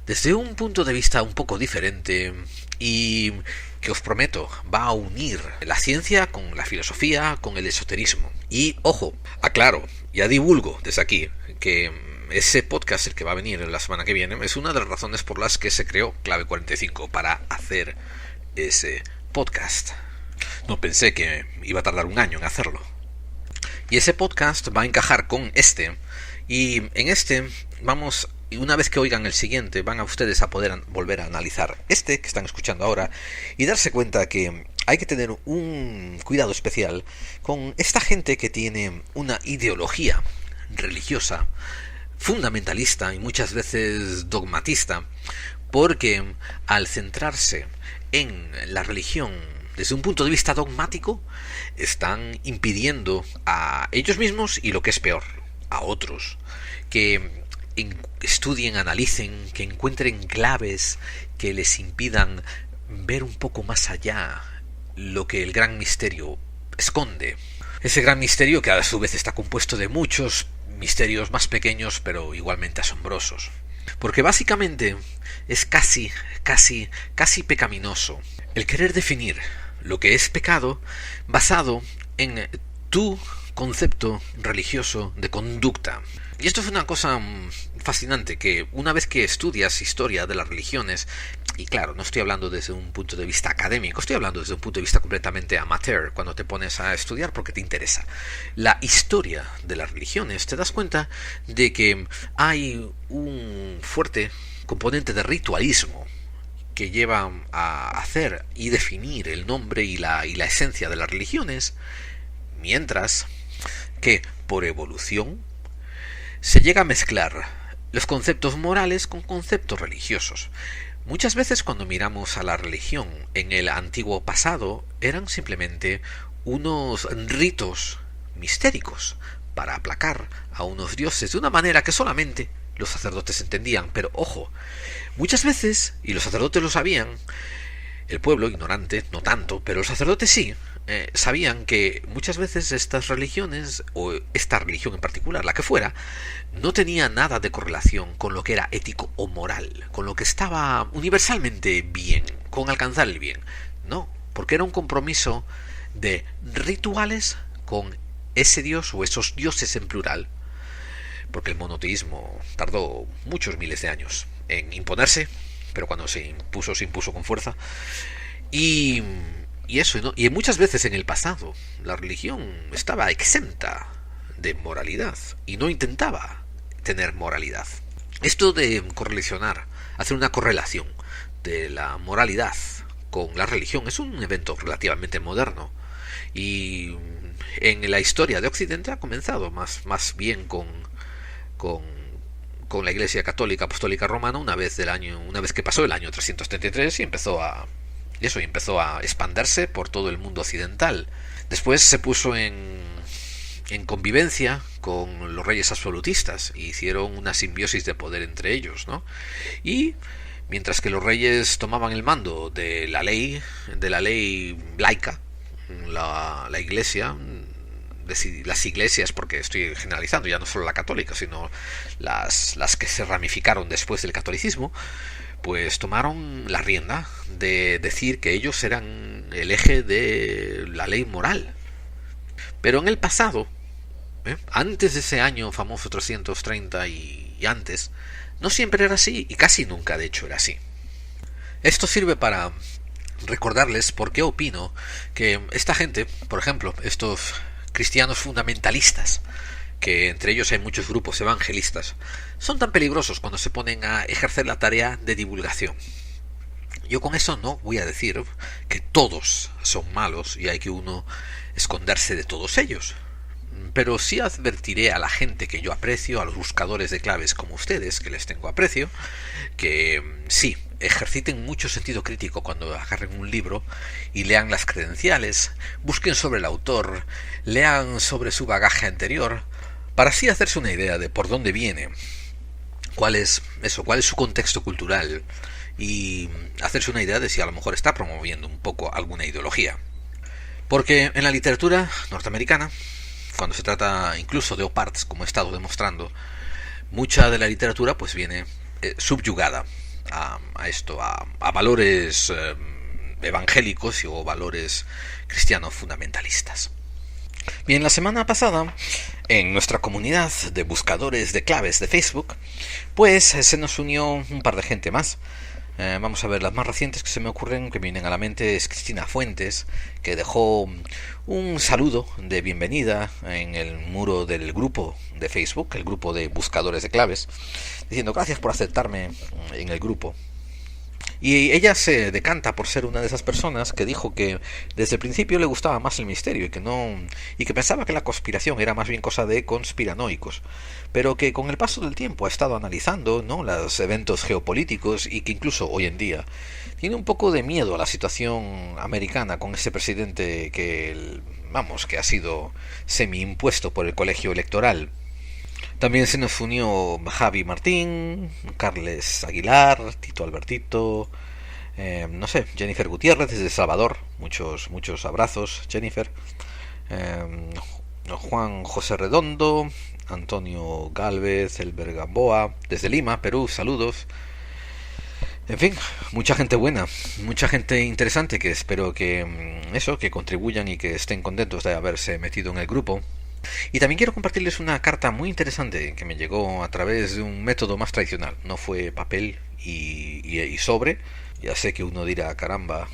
desde un punto de vista un poco diferente, y que os prometo va a unir la ciencia con la filosofía, con el esoterismo. Y ojo, aclaro, ya divulgo desde aquí que ese podcast, el que va a venir la semana que viene, es una de las razones por las que se creó Clave 45, para hacer ese podcast. No pensé que iba a tardar un año en hacerlo. Y ese podcast va a encajar con este. Y en este vamos, y una vez que oigan el siguiente, van a ustedes a poder volver a analizar este que están escuchando ahora y darse cuenta que hay que tener un cuidado especial con esta gente que tiene una ideología religiosa fundamentalista y muchas veces dogmatista, porque al centrarse en la religión desde un punto de vista dogmático, están impidiendo a ellos mismos y, lo que es peor, a otros, que estudien, analicen, que encuentren claves que les impidan ver un poco más allá lo que el gran misterio esconde. Ese gran misterio que a su vez está compuesto de muchos misterios más pequeños pero igualmente asombrosos. Porque básicamente es casi pecaminoso el querer definir lo que es pecado basado en tu concepto religioso de conducta. Y esto es una cosa fascinante, que una vez que estudias historia de las religiones, y claro, no estoy hablando desde un punto de vista académico, estoy hablando desde un punto de vista completamente amateur, cuando te pones a estudiar porque te interesa la historia de las religiones, te das cuenta de que hay un fuerte componente de ritualismo que lleva a hacer y definir el nombre y la esencia de las religiones, mientras que por evolución se llega a mezclar los conceptos morales con conceptos religiosos. Muchas veces cuando miramos a la religión en el antiguo pasado, eran simplemente unos ritos mistéricos para aplacar a unos dioses de una manera que solamente los sacerdotes entendían. Pero ojo, muchas veces, y los sacerdotes lo sabían, el pueblo ignorante no tanto, pero los sacerdotes sí, sabían que muchas veces estas religiones, o esta religión en particular, la que fuera, no tenía nada de correlación con lo que era ético o moral, con lo que estaba universalmente bien, con alcanzar el bien. No, porque era un compromiso de rituales con ese dios o esos dioses en plural. Porque el monoteísmo tardó muchos miles de años en imponerse, pero cuando se impuso con fuerza. Y eso, ¿no? Y muchas veces en el pasado la religión estaba exenta de moralidad y no intentaba tener moralidad. Esto de correlacionar, hacer una correlación de la moralidad con la religión es un evento relativamente moderno, y en la historia de Occidente ha comenzado más bien con la Iglesia Católica Apostólica Romana una vez que pasó el año 333 y empezó a expandirse por todo el mundo occidental. Después se puso en convivencia con los reyes absolutistas e hicieron una simbiosis de poder entre ellos, ¿no? Y mientras que los reyes tomaban el mando de la ley laica, la Iglesia, las iglesias, porque estoy generalizando, ya no solo la católica, sino las que se ramificaron después del catolicismo, pues tomaron la rienda de decir que ellos eran el eje de la ley moral. Pero en el pasado, antes de ese año famoso 330 y antes, no siempre era así, y casi nunca de hecho era así. Esto sirve para recordarles por qué opino que esta gente, por ejemplo, estos cristianos fundamentalistas, que entre ellos hay muchos grupos evangelistas, son tan peligrosos cuando se ponen a ejercer la tarea de divulgación. Yo con eso no voy a decir que todos son malos y hay que uno esconderse de todos ellos, pero sí advertiré a la gente que yo aprecio, a los buscadores de claves como ustedes, que les tengo aprecio, que sí, ejerciten mucho sentido crítico cuando agarren un libro y lean las credenciales, busquen sobre el autor, lean sobre su bagaje anterior, para así hacerse una idea de por dónde viene, cuál es su contexto cultural, y hacerse una idea de si a lo mejor está promoviendo un poco alguna ideología. Porque en la literatura norteamericana, cuando se trata incluso de OPARTs, como he estado demostrando, mucha de la literatura pues viene subyugada a valores evangélicos o valores cristianos fundamentalistas. Bien, la semana pasada, en nuestra comunidad de buscadores de claves de Facebook, pues se nos unió un par de gente más. Vamos a ver, las más recientes que se me ocurren, que vienen a la mente, es Cristina Fuentes, que dejó un saludo de bienvenida en el muro del grupo de Facebook, el grupo de buscadores de claves, diciendo gracias por aceptarme en el grupo. Y ella se decanta por ser una de esas personas que dijo que desde el principio le gustaba más el misterio y que pensaba que la conspiración era más bien cosa de conspiranoicos, pero que con el paso del tiempo ha estado analizando, ¿no?, los eventos geopolíticos, y que incluso hoy en día tiene un poco de miedo a la situación americana con ese presidente que ha sido semi-impuesto por el colegio electoral. También se nos unió Javi Martín, Carles Aguilar, Tito Albertito, Jennifer Gutiérrez desde El Salvador, muchos abrazos, Jennifer, Juan José Redondo, Antonio Gálvez, Elber Gamboa, desde Lima, Perú, saludos. En fin, mucha gente buena, mucha gente interesante, que espero que contribuyan y que estén contentos de haberse metido en el grupo. Y también quiero compartirles una carta muy interesante que me llegó a través de un método más tradicional. No fue papel y sobre. Ya sé que uno dirá, caramba,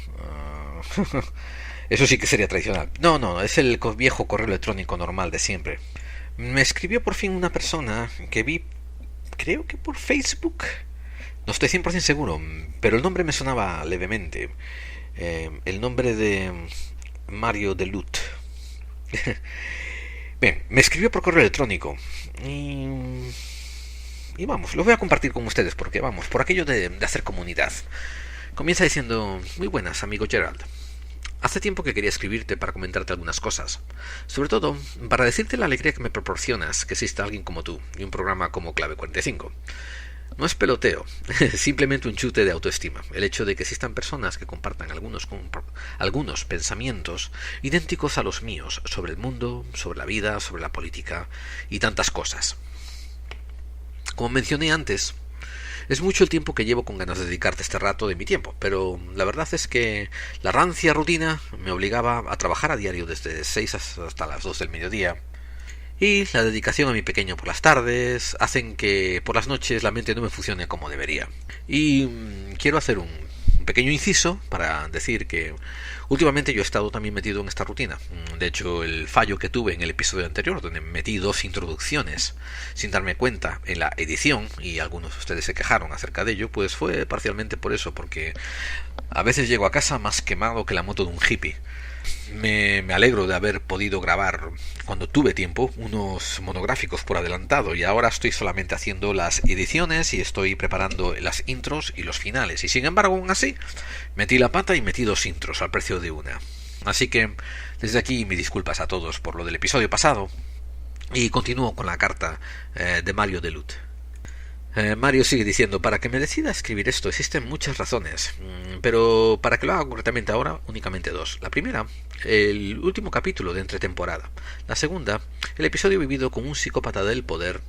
eso sí que sería tradicional. No, es el viejo correo electrónico normal de siempre. Me escribió por fin una persona que vi, creo que por Facebook. No estoy 100% seguro, pero el nombre me sonaba levemente. El nombre de Mario Delut. Bien, me escribió por correo electrónico y vamos, lo voy a compartir con ustedes porque vamos, por aquello de hacer comunidad. Comienza diciendo: muy buenas, amigo Gerald. Hace tiempo que quería escribirte para comentarte algunas cosas, sobre todo para decirte la alegría que me proporcionas que exista alguien como tú y un programa como Clave 45. No es peloteo, simplemente un chute de autoestima, el hecho de que existan personas que compartan algunos pensamientos idénticos a los míos sobre el mundo, sobre la vida, sobre la política y tantas cosas. Como mencioné antes, Es mucho el tiempo que llevo con ganas de dedicarte este rato de mi tiempo, pero la verdad es que la rancia rutina me obligaba a trabajar a diario desde 6 hasta las 2 del mediodía, y la dedicación a mi pequeño por las tardes hacen que por las noches la mente no me funcione como debería. Y quiero hacer un pequeño inciso para decir que últimamente yo he estado también metido en esta rutina. De hecho, el fallo que tuve en el episodio anterior, donde metí 2 introducciones sin darme cuenta en la edición, y algunos de ustedes se quejaron acerca de ello, pues fue parcialmente por eso, porque a veces llego a casa más quemado que la moto de un hippie. Me alegro de haber podido grabar, cuando tuve tiempo, unos monográficos por adelantado, y ahora estoy solamente haciendo las ediciones y estoy preparando las intros y los finales, y sin embargo aún así metí la pata y metí 2 intros al precio de una. Así que desde aquí mis disculpas a todos por lo del episodio pasado, y continúo con la carta de Mario Delut. Mario sigue diciendo: para que me decida a escribir esto existen muchas razones, pero para que lo haga concretamente ahora, únicamente 2. La primera, el último capítulo de entretemporada. La segunda, el episodio vivido con un psicópata del poder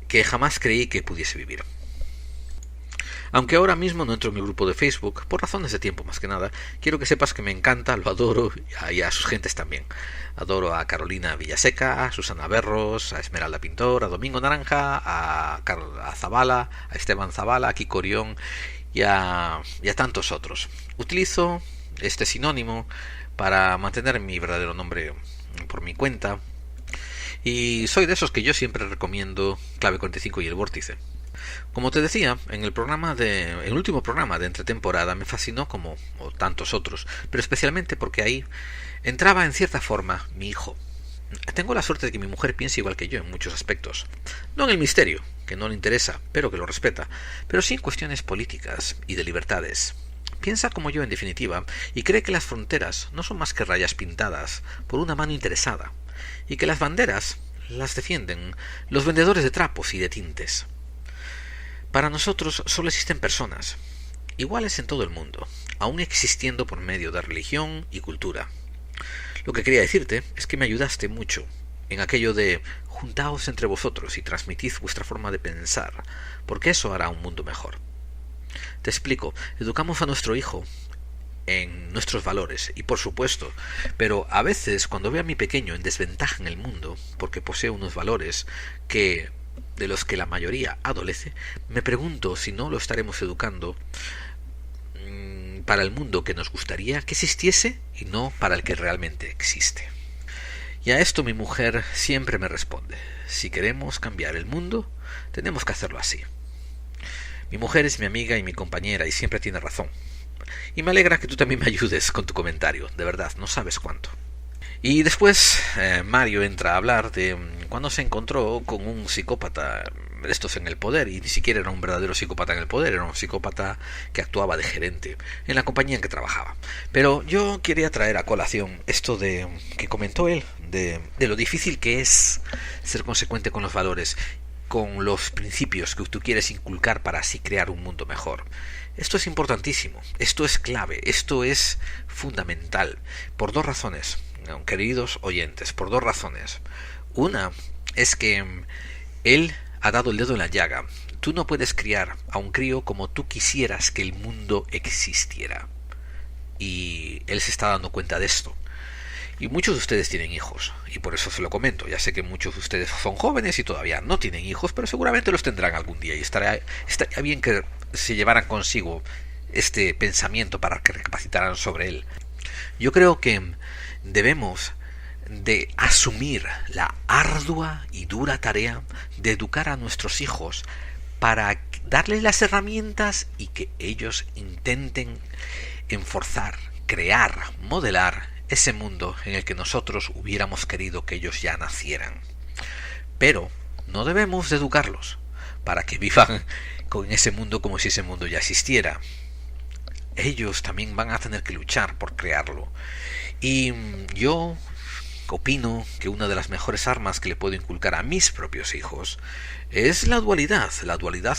que jamás creí que pudiese vivir. Aunque ahora mismo no entro en el grupo de Facebook, por razones de tiempo más que nada, quiero que sepas que me encanta, lo adoro, y a sus gentes también. Adoro a Carolina Villaseca, a Susana Berros, a Esmeralda Pintor, a Domingo Naranja, a Zabala, a Esteban Zabala, a Kiko Orión y a tantos otros. Utilizo este sinónimo para mantener mi verdadero nombre por mi cuenta, y soy de esos que yo siempre recomiendo Clave 45 y El Vórtice. Como te decía, en el último programa de entretemporada me fascinó como tantos otros, pero especialmente porque ahí entraba en cierta forma mi hijo. Tengo la suerte de que mi mujer piense igual que yo en muchos aspectos. No en el misterio, que no le interesa, pero que lo respeta, pero sí en cuestiones políticas y de libertades. Piensa como yo en definitiva, y cree que las fronteras no son más que rayas pintadas por una mano interesada, y que las banderas las defienden los vendedores de trapos y de tintes. Para nosotros solo existen personas, iguales en todo el mundo, aún existiendo por medio de religión y cultura. Lo que quería decirte es que me ayudaste mucho en aquello de juntaos entre vosotros y transmitid vuestra forma de pensar, porque eso hará un mundo mejor. Te explico, educamos a nuestro hijo en nuestros valores, y por supuesto, pero a veces cuando veo a mi pequeño en desventaja en el mundo, porque posee unos valores de los que la mayoría adolece, me pregunto si no lo estaremos educando para el mundo que nos gustaría que existiese y no para el que realmente existe. Y a esto mi mujer siempre me responde: si queremos cambiar el mundo, tenemos que hacerlo así. Mi mujer es mi amiga y mi compañera y siempre tiene razón. Y me alegra que tú también me ayudes con tu comentario, de verdad, no sabes cuánto. Y después Mario entra a hablar de cuando se encontró con un psicópata de estos en el poder, y ni siquiera era un verdadero psicópata en el poder, era un psicópata que actuaba de gerente en la compañía en que trabajaba. Pero yo quería traer a colación esto de que comentó él, de lo difícil que es ser consecuente con los valores, con los principios que tú quieres inculcar para así crear un mundo mejor. Esto es importantísimo, esto es clave, esto es fundamental, por 2 razones, queridos oyentes, por 2 razones. Una es que él ha dado el dedo en la llaga. Tú no puedes criar a un crío como tú quisieras que el mundo existiera. Y él se está dando cuenta de esto. Y muchos de ustedes tienen hijos, y por eso se lo comento. Ya sé que muchos de ustedes son jóvenes y todavía no tienen hijos, pero seguramente los tendrán algún día, y estaría bien que se llevaran consigo este pensamiento para que recapacitaran sobre él. Yo creo que debemos de asumir la ardua y dura tarea de educar a nuestros hijos para darles las herramientas y que ellos intenten enforzar, crear, modelar ese mundo en el que nosotros hubiéramos querido que ellos ya nacieran. Pero no debemos de educarlos para que vivan con ese mundo como si ese mundo ya existiera. Ellos también van a tener que luchar por crearlo. Y yo opino que una de las mejores armas que le puedo inculcar a mis propios hijos es la dualidad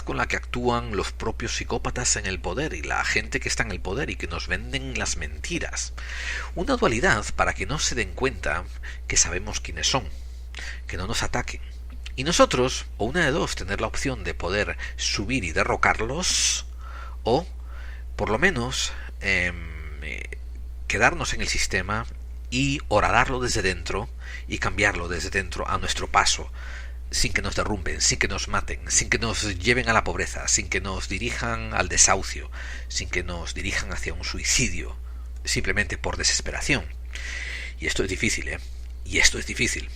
con la que actúan los propios psicópatas en el poder y la gente que está en el poder y que nos venden las mentiras. Una dualidad para que no se den cuenta que sabemos quiénes son, que no nos ataquen, Y nosotros, o una de dos, tener la opción de poder subir y derrocarlos, o por lo menos quedarnos en el sistema y horadarlo desde dentro y cambiarlo desde dentro a nuestro paso, sin que nos derrumben, sin que nos maten, sin que nos lleven a la pobreza, sin que nos dirijan al desahucio, sin que nos dirijan hacia un suicidio, simplemente por desesperación. Y esto es difícil, Y esto es difícil.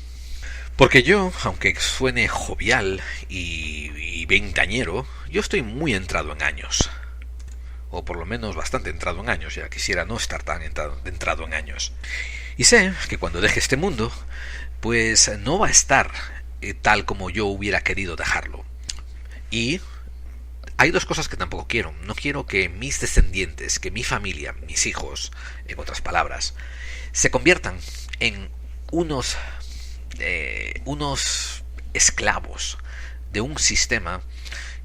Porque yo, aunque suene jovial y veinteañero, yo estoy muy entrado en años. O por lo menos bastante entrado en años, ya quisiera no estar tan entrado en años. Y sé que cuando deje este mundo, pues no va a estar tal como yo hubiera querido dejarlo. Y hay dos cosas que tampoco quiero. No quiero que mis descendientes, que mi familia, mis hijos, en otras palabras, se conviertan en unos esclavos de un sistema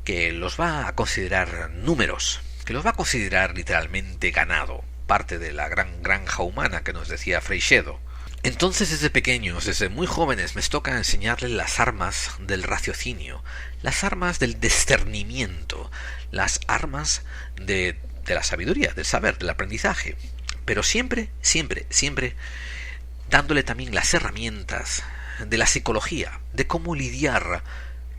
que los va a considerar números, que los va a considerar literalmente ganado, parte de la gran granja humana que nos decía Freixedo. Entonces, desde pequeños, desde muy jóvenes, me toca enseñarles las armas del raciocinio, las armas del discernimiento, las armas de la sabiduría, del saber, del aprendizaje, pero siempre, siempre, siempre dándole también las herramientas de la psicología, de cómo lidiar,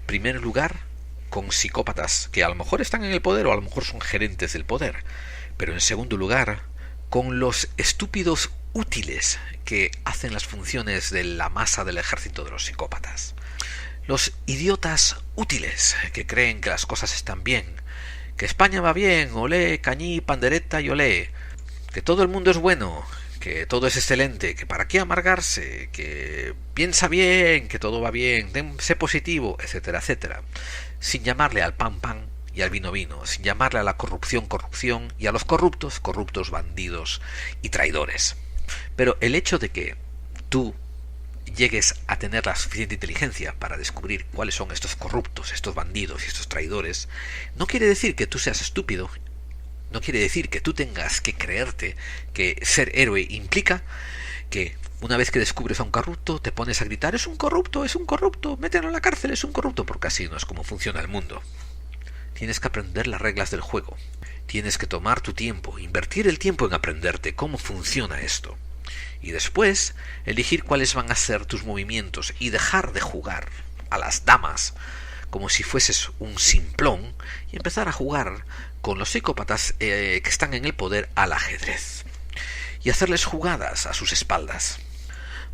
en primer lugar, con psicópatas que a lo mejor están en el poder o a lo mejor son gerentes del poder, pero en segundo lugar, con los estúpidos útiles que hacen las funciones de la masa del ejército de los psicópatas. Los idiotas útiles que creen que las cosas están bien, que España va bien, olé, cañí, pandereta y olé, que todo el mundo es bueno, que todo es excelente, que para qué amargarse, que piensa bien, que todo va bien, sé positivo, etcétera, etcétera, sin llamarle al pan pan y al vino vino, sin llamarle a la corrupción corrupción y a los corruptos corruptos, bandidos y traidores. Pero el hecho de que tú llegues a tener la suficiente inteligencia para descubrir cuáles son estos corruptos, estos bandidos y estos traidores, no quiere decir que tú seas estúpido. No quiere decir que tú tengas que creerte que ser héroe implica que una vez que descubres a un corrupto te pones a gritar es un corrupto, mételo en la cárcel, es un corrupto, porque así no es como funciona el mundo. Tienes que aprender las reglas del juego. Tienes que tomar tu tiempo, invertir el tiempo en aprenderte cómo funciona esto. Y después elegir cuáles van a ser tus movimientos y dejar de jugar a las damas como si fueses un simplón y empezar a jugar con los psicópatas que están en el poder al ajedrez y hacerles jugadas a sus espaldas,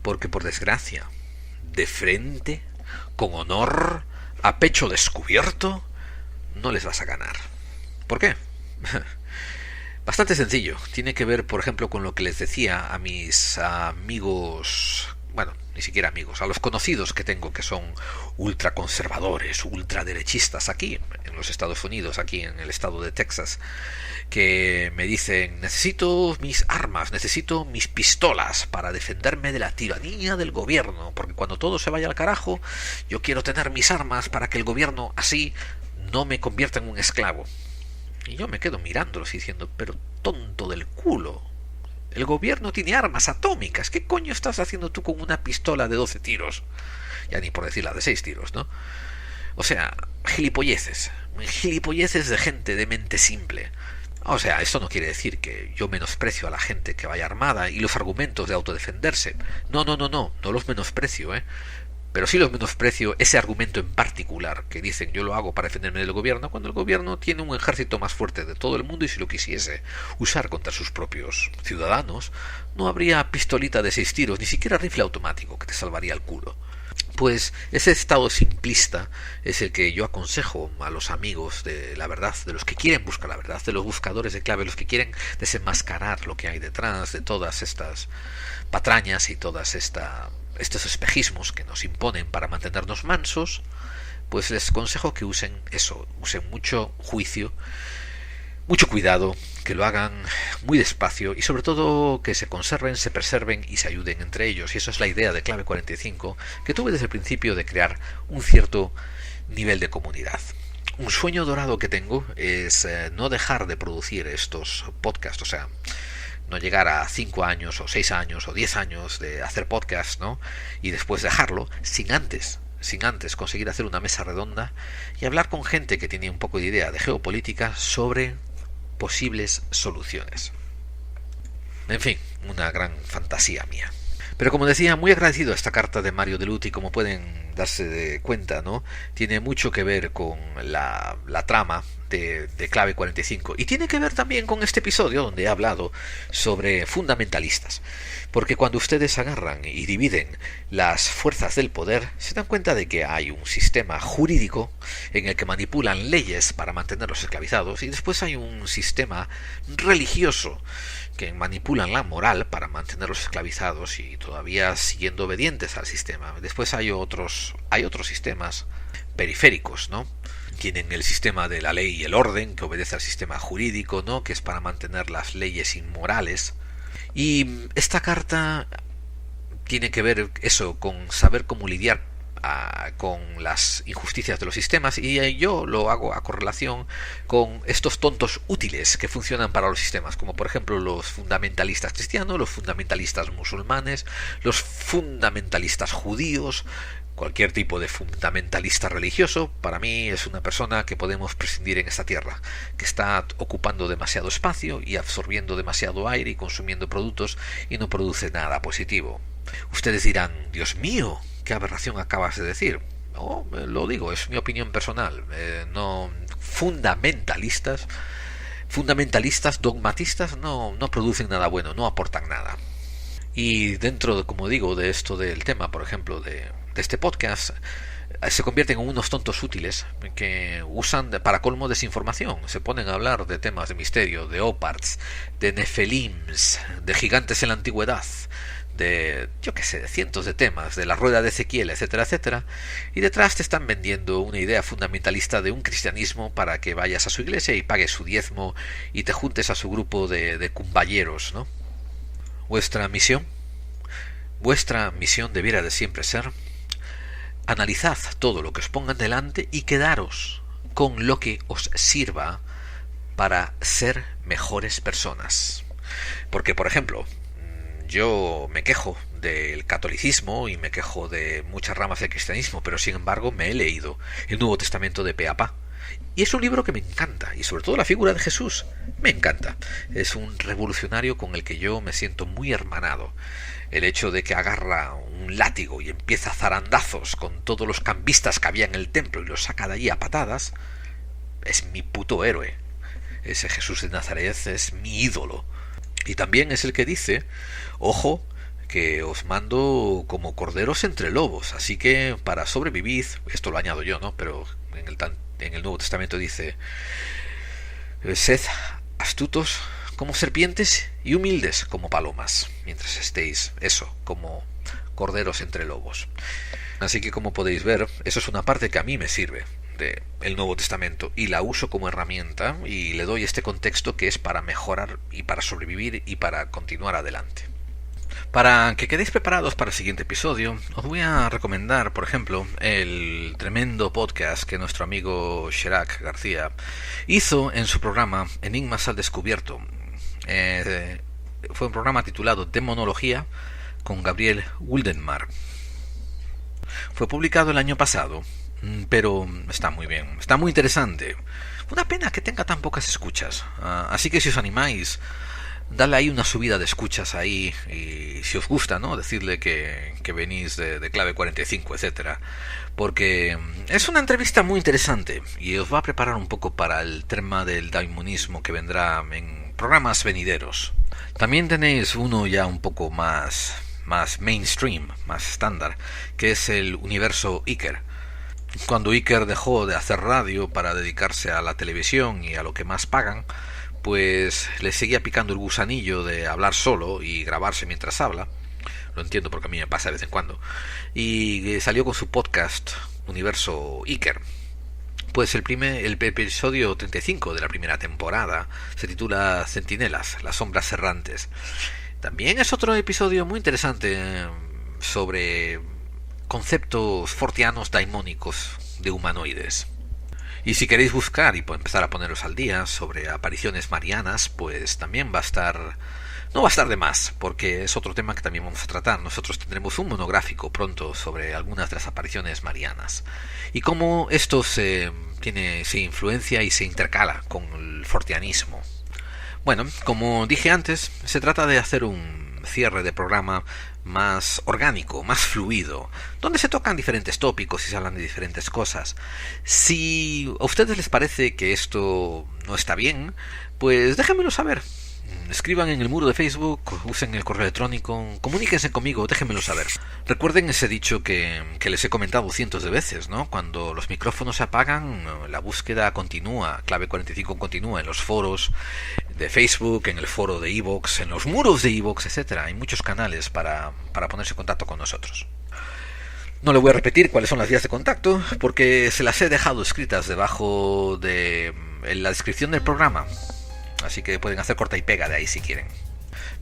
porque por desgracia, de frente, con honor, a pecho descubierto, no les vas a ganar. ¿Por qué? Bastante sencillo. Tiene que ver, por ejemplo, con lo que les decía a mis amigos, bueno, ni siquiera amigos, a los conocidos que tengo que son ultraconservadores, ultraderechistas aquí en los Estados Unidos, aquí en el estado de Texas, que me dicen, necesito mis armas, necesito mis pistolas para defenderme de la tiranía del gobierno, porque cuando todo se vaya al carajo, yo quiero tener mis armas para que el gobierno así no me convierta en un esclavo. Y yo me quedo mirándolos y diciendo, pero tonto del culo, el gobierno tiene armas atómicas, ¿qué coño estás haciendo tú con una pistola de 12 tiros? Ya ni por decir la de 6 tiros, ¿no? O sea, gilipolleces de gente de mente simple. O sea, esto no quiere decir que yo menosprecio a la gente que vaya armada y los argumentos de autodefenderse. No los menosprecio, pero sí los menosprecio ese argumento en particular que dicen yo lo hago para defenderme del gobierno, cuando el gobierno tiene un ejército más fuerte de todo el mundo y si lo quisiese usar contra sus propios ciudadanos, no habría pistolita de 6 tiros, ni siquiera rifle automático que te salvaría el culo. Pues ese estado simplista es el que yo aconsejo a los amigos de la verdad, de los que quieren buscar la verdad, de los buscadores de clave, los que quieren desenmascarar lo que hay detrás de todas estas patrañas y todas estos espejismos que nos imponen para mantenernos mansos. Pues les aconsejo que usen mucho juicio, mucho cuidado, que lo hagan muy despacio y sobre todo que se conserven, se preserven y se ayuden entre ellos. Y eso es la idea de Clave 45 que tuve desde el principio, de crear un cierto nivel de comunidad. Un sueño dorado que tengo es no dejar de producir estos podcasts, o sea, no llegar a 5 años o 6 años o 10 años de hacer podcast, ¿no? Y después dejarlo sin antes sin antes conseguir hacer una mesa redonda y hablar con gente que tiene un poco de idea de geopolítica sobre posibles soluciones. En fin, una gran fantasía mía. Pero como decía, muy agradecido a esta carta de Mario De Luti, como pueden darse de cuenta, ¿no? Tiene mucho que ver con la trama de Clave 45 y tiene que ver también con este episodio donde he hablado sobre fundamentalistas, porque cuando ustedes agarran y dividen las fuerzas del poder se dan cuenta de que hay un sistema jurídico en el que manipulan leyes para mantenerlos esclavizados y después hay un sistema religioso que manipulan la moral para mantenerlos esclavizados y todavía siguiendo obedientes al sistema. Después hay otros sistemas periféricos, ¿no? Tienen el sistema de la ley y el orden, que obedece al sistema jurídico, ¿no? Que es para mantener las leyes inmorales. Y esta carta tiene que ver eso, con saber cómo lidiar con las injusticias de los sistemas, y yo lo hago a correlación con estos tontos útiles que funcionan para los sistemas, como por ejemplo los fundamentalistas cristianos, los fundamentalistas musulmanes, los fundamentalistas judíos. Cualquier tipo de fundamentalista religioso para mí es una persona que podemos prescindir en esta tierra, que está ocupando demasiado espacio y absorbiendo demasiado aire y consumiendo productos y no produce nada positivo. Ustedes dirán, Dios mío, ¿qué aberración acabas de decir? No, lo digo, es mi opinión personal. No, fundamentalistas, dogmatistas no producen nada bueno, no aportan nada. Y dentro, como digo, de esto del tema, por ejemplo, de este podcast, se convierten en unos tontos útiles que usan para colmo desinformación. Se ponen a hablar de temas de misterio, de Oparts, de Nefelims, de gigantes en la antigüedad, de, yo qué sé, de cientos de temas, de la rueda de Ezequiel, etcétera, etcétera, y detrás te están vendiendo una idea fundamentalista de un cristianismo para que vayas a su iglesia y pagues su diezmo y te juntes a su grupo de cumballeros, ¿no? Vuestra misión debiera de siempre ser: analizad todo lo que os pongan delante y quedaros con lo que os sirva para ser mejores personas. Porque, por ejemplo, yo me quejo del catolicismo y me quejo de muchas ramas del cristianismo, pero sin embargo me he leído el Nuevo Testamento de pe a pa. Y es un libro que me encanta, y sobre todo la figura de Jesús me encanta. Es un revolucionario con el que yo me siento muy hermanado. El hecho de que agarra un látigo y empieza a zarandazos con todos los cambistas que había en el templo y los saca de allí a patadas, es mi puto héroe. Ese Jesús de Nazaret es mi ídolo. Y también es el que dice, ojo, que os mando como corderos entre lobos, así que para sobrevivir, esto lo añado yo, ¿no? Pero en el Nuevo Testamento dice, sed astutos como serpientes y humildes como palomas, mientras estéis, eso, como corderos entre lobos. Así que, como podéis ver, eso es una parte que a mí me sirve del Nuevo Testamento y la uso como herramienta y le doy este contexto que es para mejorar y para sobrevivir y para continuar adelante. Para que quedéis preparados para el siguiente episodio, os voy a recomendar, por ejemplo, el tremendo podcast que nuestro amigo Chirac García hizo en su programa Enigmas al Descubierto. Fue un programa titulado Demonología con Gabriel Wildenmar. Fue publicado el año pasado, pero está muy bien, está muy interesante. Una pena que tenga tan pocas escuchas, así que si os animáis, dale ahí una subida de escuchas ahí, y si os gusta, ¿no? Decidle que venís de Clave 45, etcétera, porque es una entrevista muy interesante y os va a preparar un poco para el tema del daimonismo que vendrá en programas venideros. También tenéis uno ya un poco más mainstream, más estándar, que es el universo Iker. Cuando Iker dejó de hacer radio para dedicarse a la televisión y a lo que más pagan, pues le seguía picando el gusanillo de hablar solo y grabarse mientras habla. Lo entiendo porque a mí me pasa de vez en cuando. Y salió con su podcast Universo Iker. Pues el episodio 35 de la primera temporada se titula Centinelas, las sombras errantes. También es otro episodio muy interesante sobre conceptos fortianos daimónicos de humanoides. Y si queréis buscar y empezar a poneros al día sobre apariciones marianas, pues también va a estar No va a estar de más, porque es otro tema que también vamos a tratar. Nosotros tendremos un monográfico pronto sobre algunas de las apariciones marianas y cómo esto se influencia y se intercala con el forteanismo. Bueno, como dije antes, se trata de hacer un cierre de programa más orgánico, más fluido, donde se tocan diferentes tópicos y se hablan de diferentes cosas. Si a ustedes les parece que esto no está bien, pues déjenmelo saber. Escriban en el muro de Facebook, usen el correo electrónico, comuníquense conmigo, déjenmelo saber. Recuerden ese dicho que les he comentado cientos de veces, ¿no? Cuando los micrófonos se apagan, la búsqueda continúa, Clave 45 continúa en los foros de Facebook, en el foro de iVoox, en los muros de iVoox, etcétera. Hay muchos canales para ponerse en contacto con nosotros. No le voy a repetir cuáles son las vías de contacto, porque se las he dejado escritas debajo en la descripción del programa. Así que pueden hacer corta y pega de ahí si quieren.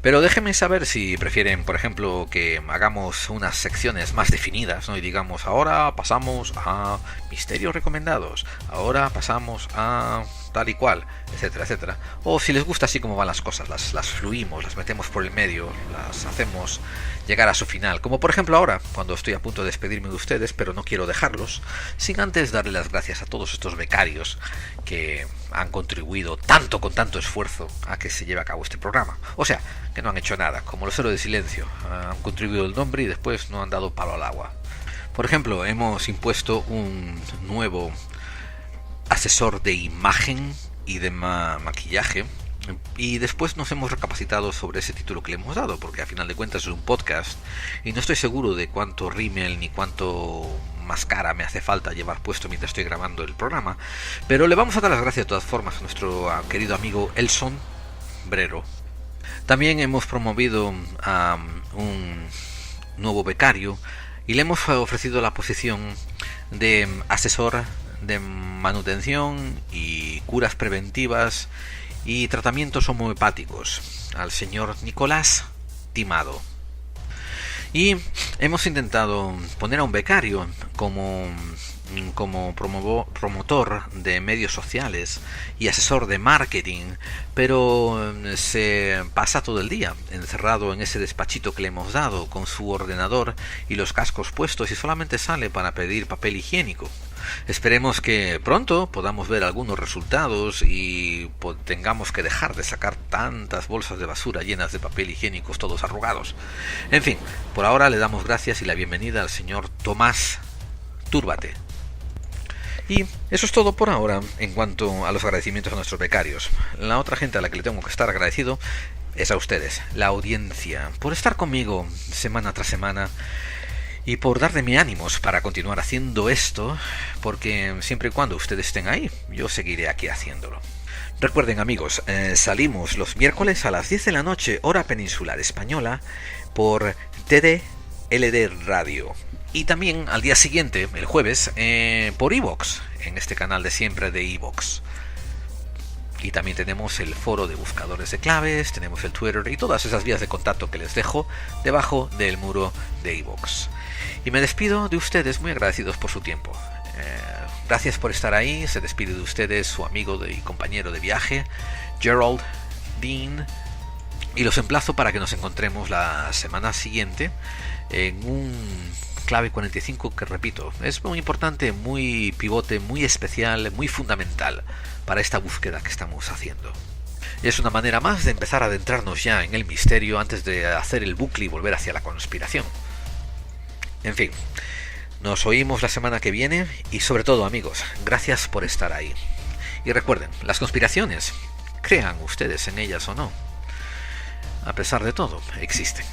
Pero déjenme saber si prefieren, por ejemplo, que hagamos unas secciones más definidas, ¿no? Y digamos, ahora pasamos a misterios recomendados, ahora pasamos a tal y cual, etcétera, etcétera. O si les gusta así como van las cosas, las fluimos, las metemos por el medio, las hacemos llegar a su final. Como por ejemplo ahora, cuando estoy a punto de despedirme de ustedes, pero no quiero dejarlos, sin antes darle las gracias a todos estos becarios que han contribuido con tanto esfuerzo a que se lleve a cabo este programa. O sea, que no han hecho nada, como los héroes de silencio, han contribuido el nombre y después no han dado palo al agua. Por ejemplo, hemos impuesto un nuevo asesor de imagen y de maquillaje, y después nos hemos recapacitado sobre ese título que le hemos dado, porque a final de cuentas es un podcast y no estoy seguro de cuánto rímel ni cuánto máscara me hace falta llevar puesto mientras estoy grabando el programa, pero le vamos a dar las gracias de todas formas a nuestro querido amigo Elson Brero. También hemos promovido a un nuevo becario y le hemos ofrecido la posición de asesor de manutención y curas preventivas y tratamientos homeopáticos al señor Nicolás Timado. Y hemos intentado poner a un becario como promotor de medios sociales y asesor de marketing, pero se pasa todo el día encerrado en ese despachito que le hemos dado con su ordenador y los cascos puestos y solamente sale para pedir papel higiénico. Esperemos que pronto podamos ver algunos resultados y tengamos que dejar de sacar tantas bolsas de basura llenas de papel higiénicos todos arrugados. En fin, por ahora le damos gracias y la bienvenida al señor Tomás Túrbate. Y eso es todo por ahora en cuanto a los agradecimientos a nuestros becarios. La otra gente a la que le tengo que estar agradecido es a ustedes, la audiencia, por estar conmigo semana tras semana y por darme ánimos para continuar haciendo esto, porque siempre y cuando ustedes estén ahí, yo seguiré aquí haciéndolo. Recuerden, amigos, salimos los miércoles a las 10 de la noche, hora peninsular española, por TD-LD Radio. Y también al día siguiente, el jueves, por iVoox, en este canal de siempre de iVoox. Y también tenemos el foro de buscadores de claves, tenemos el Twitter y todas esas vías de contacto que les dejo debajo del muro de iVoox. Y me despido de ustedes muy agradecidos por su tiempo. Gracias por estar ahí. Se despide de ustedes su amigo y compañero de viaje, Gerald Dean. Y los emplazo para que nos encontremos la semana siguiente en un Clave 45 que, repito, es muy importante, muy pivote, muy especial, muy fundamental para esta búsqueda que estamos haciendo. Y es una manera más de empezar a adentrarnos ya en el misterio antes de hacer el bucle y volver hacia la conspiración. En fin, nos oímos la semana que viene y sobre todo, amigos, gracias por estar ahí. Y recuerden, las conspiraciones, crean ustedes en ellas o no, a pesar de todo, existen.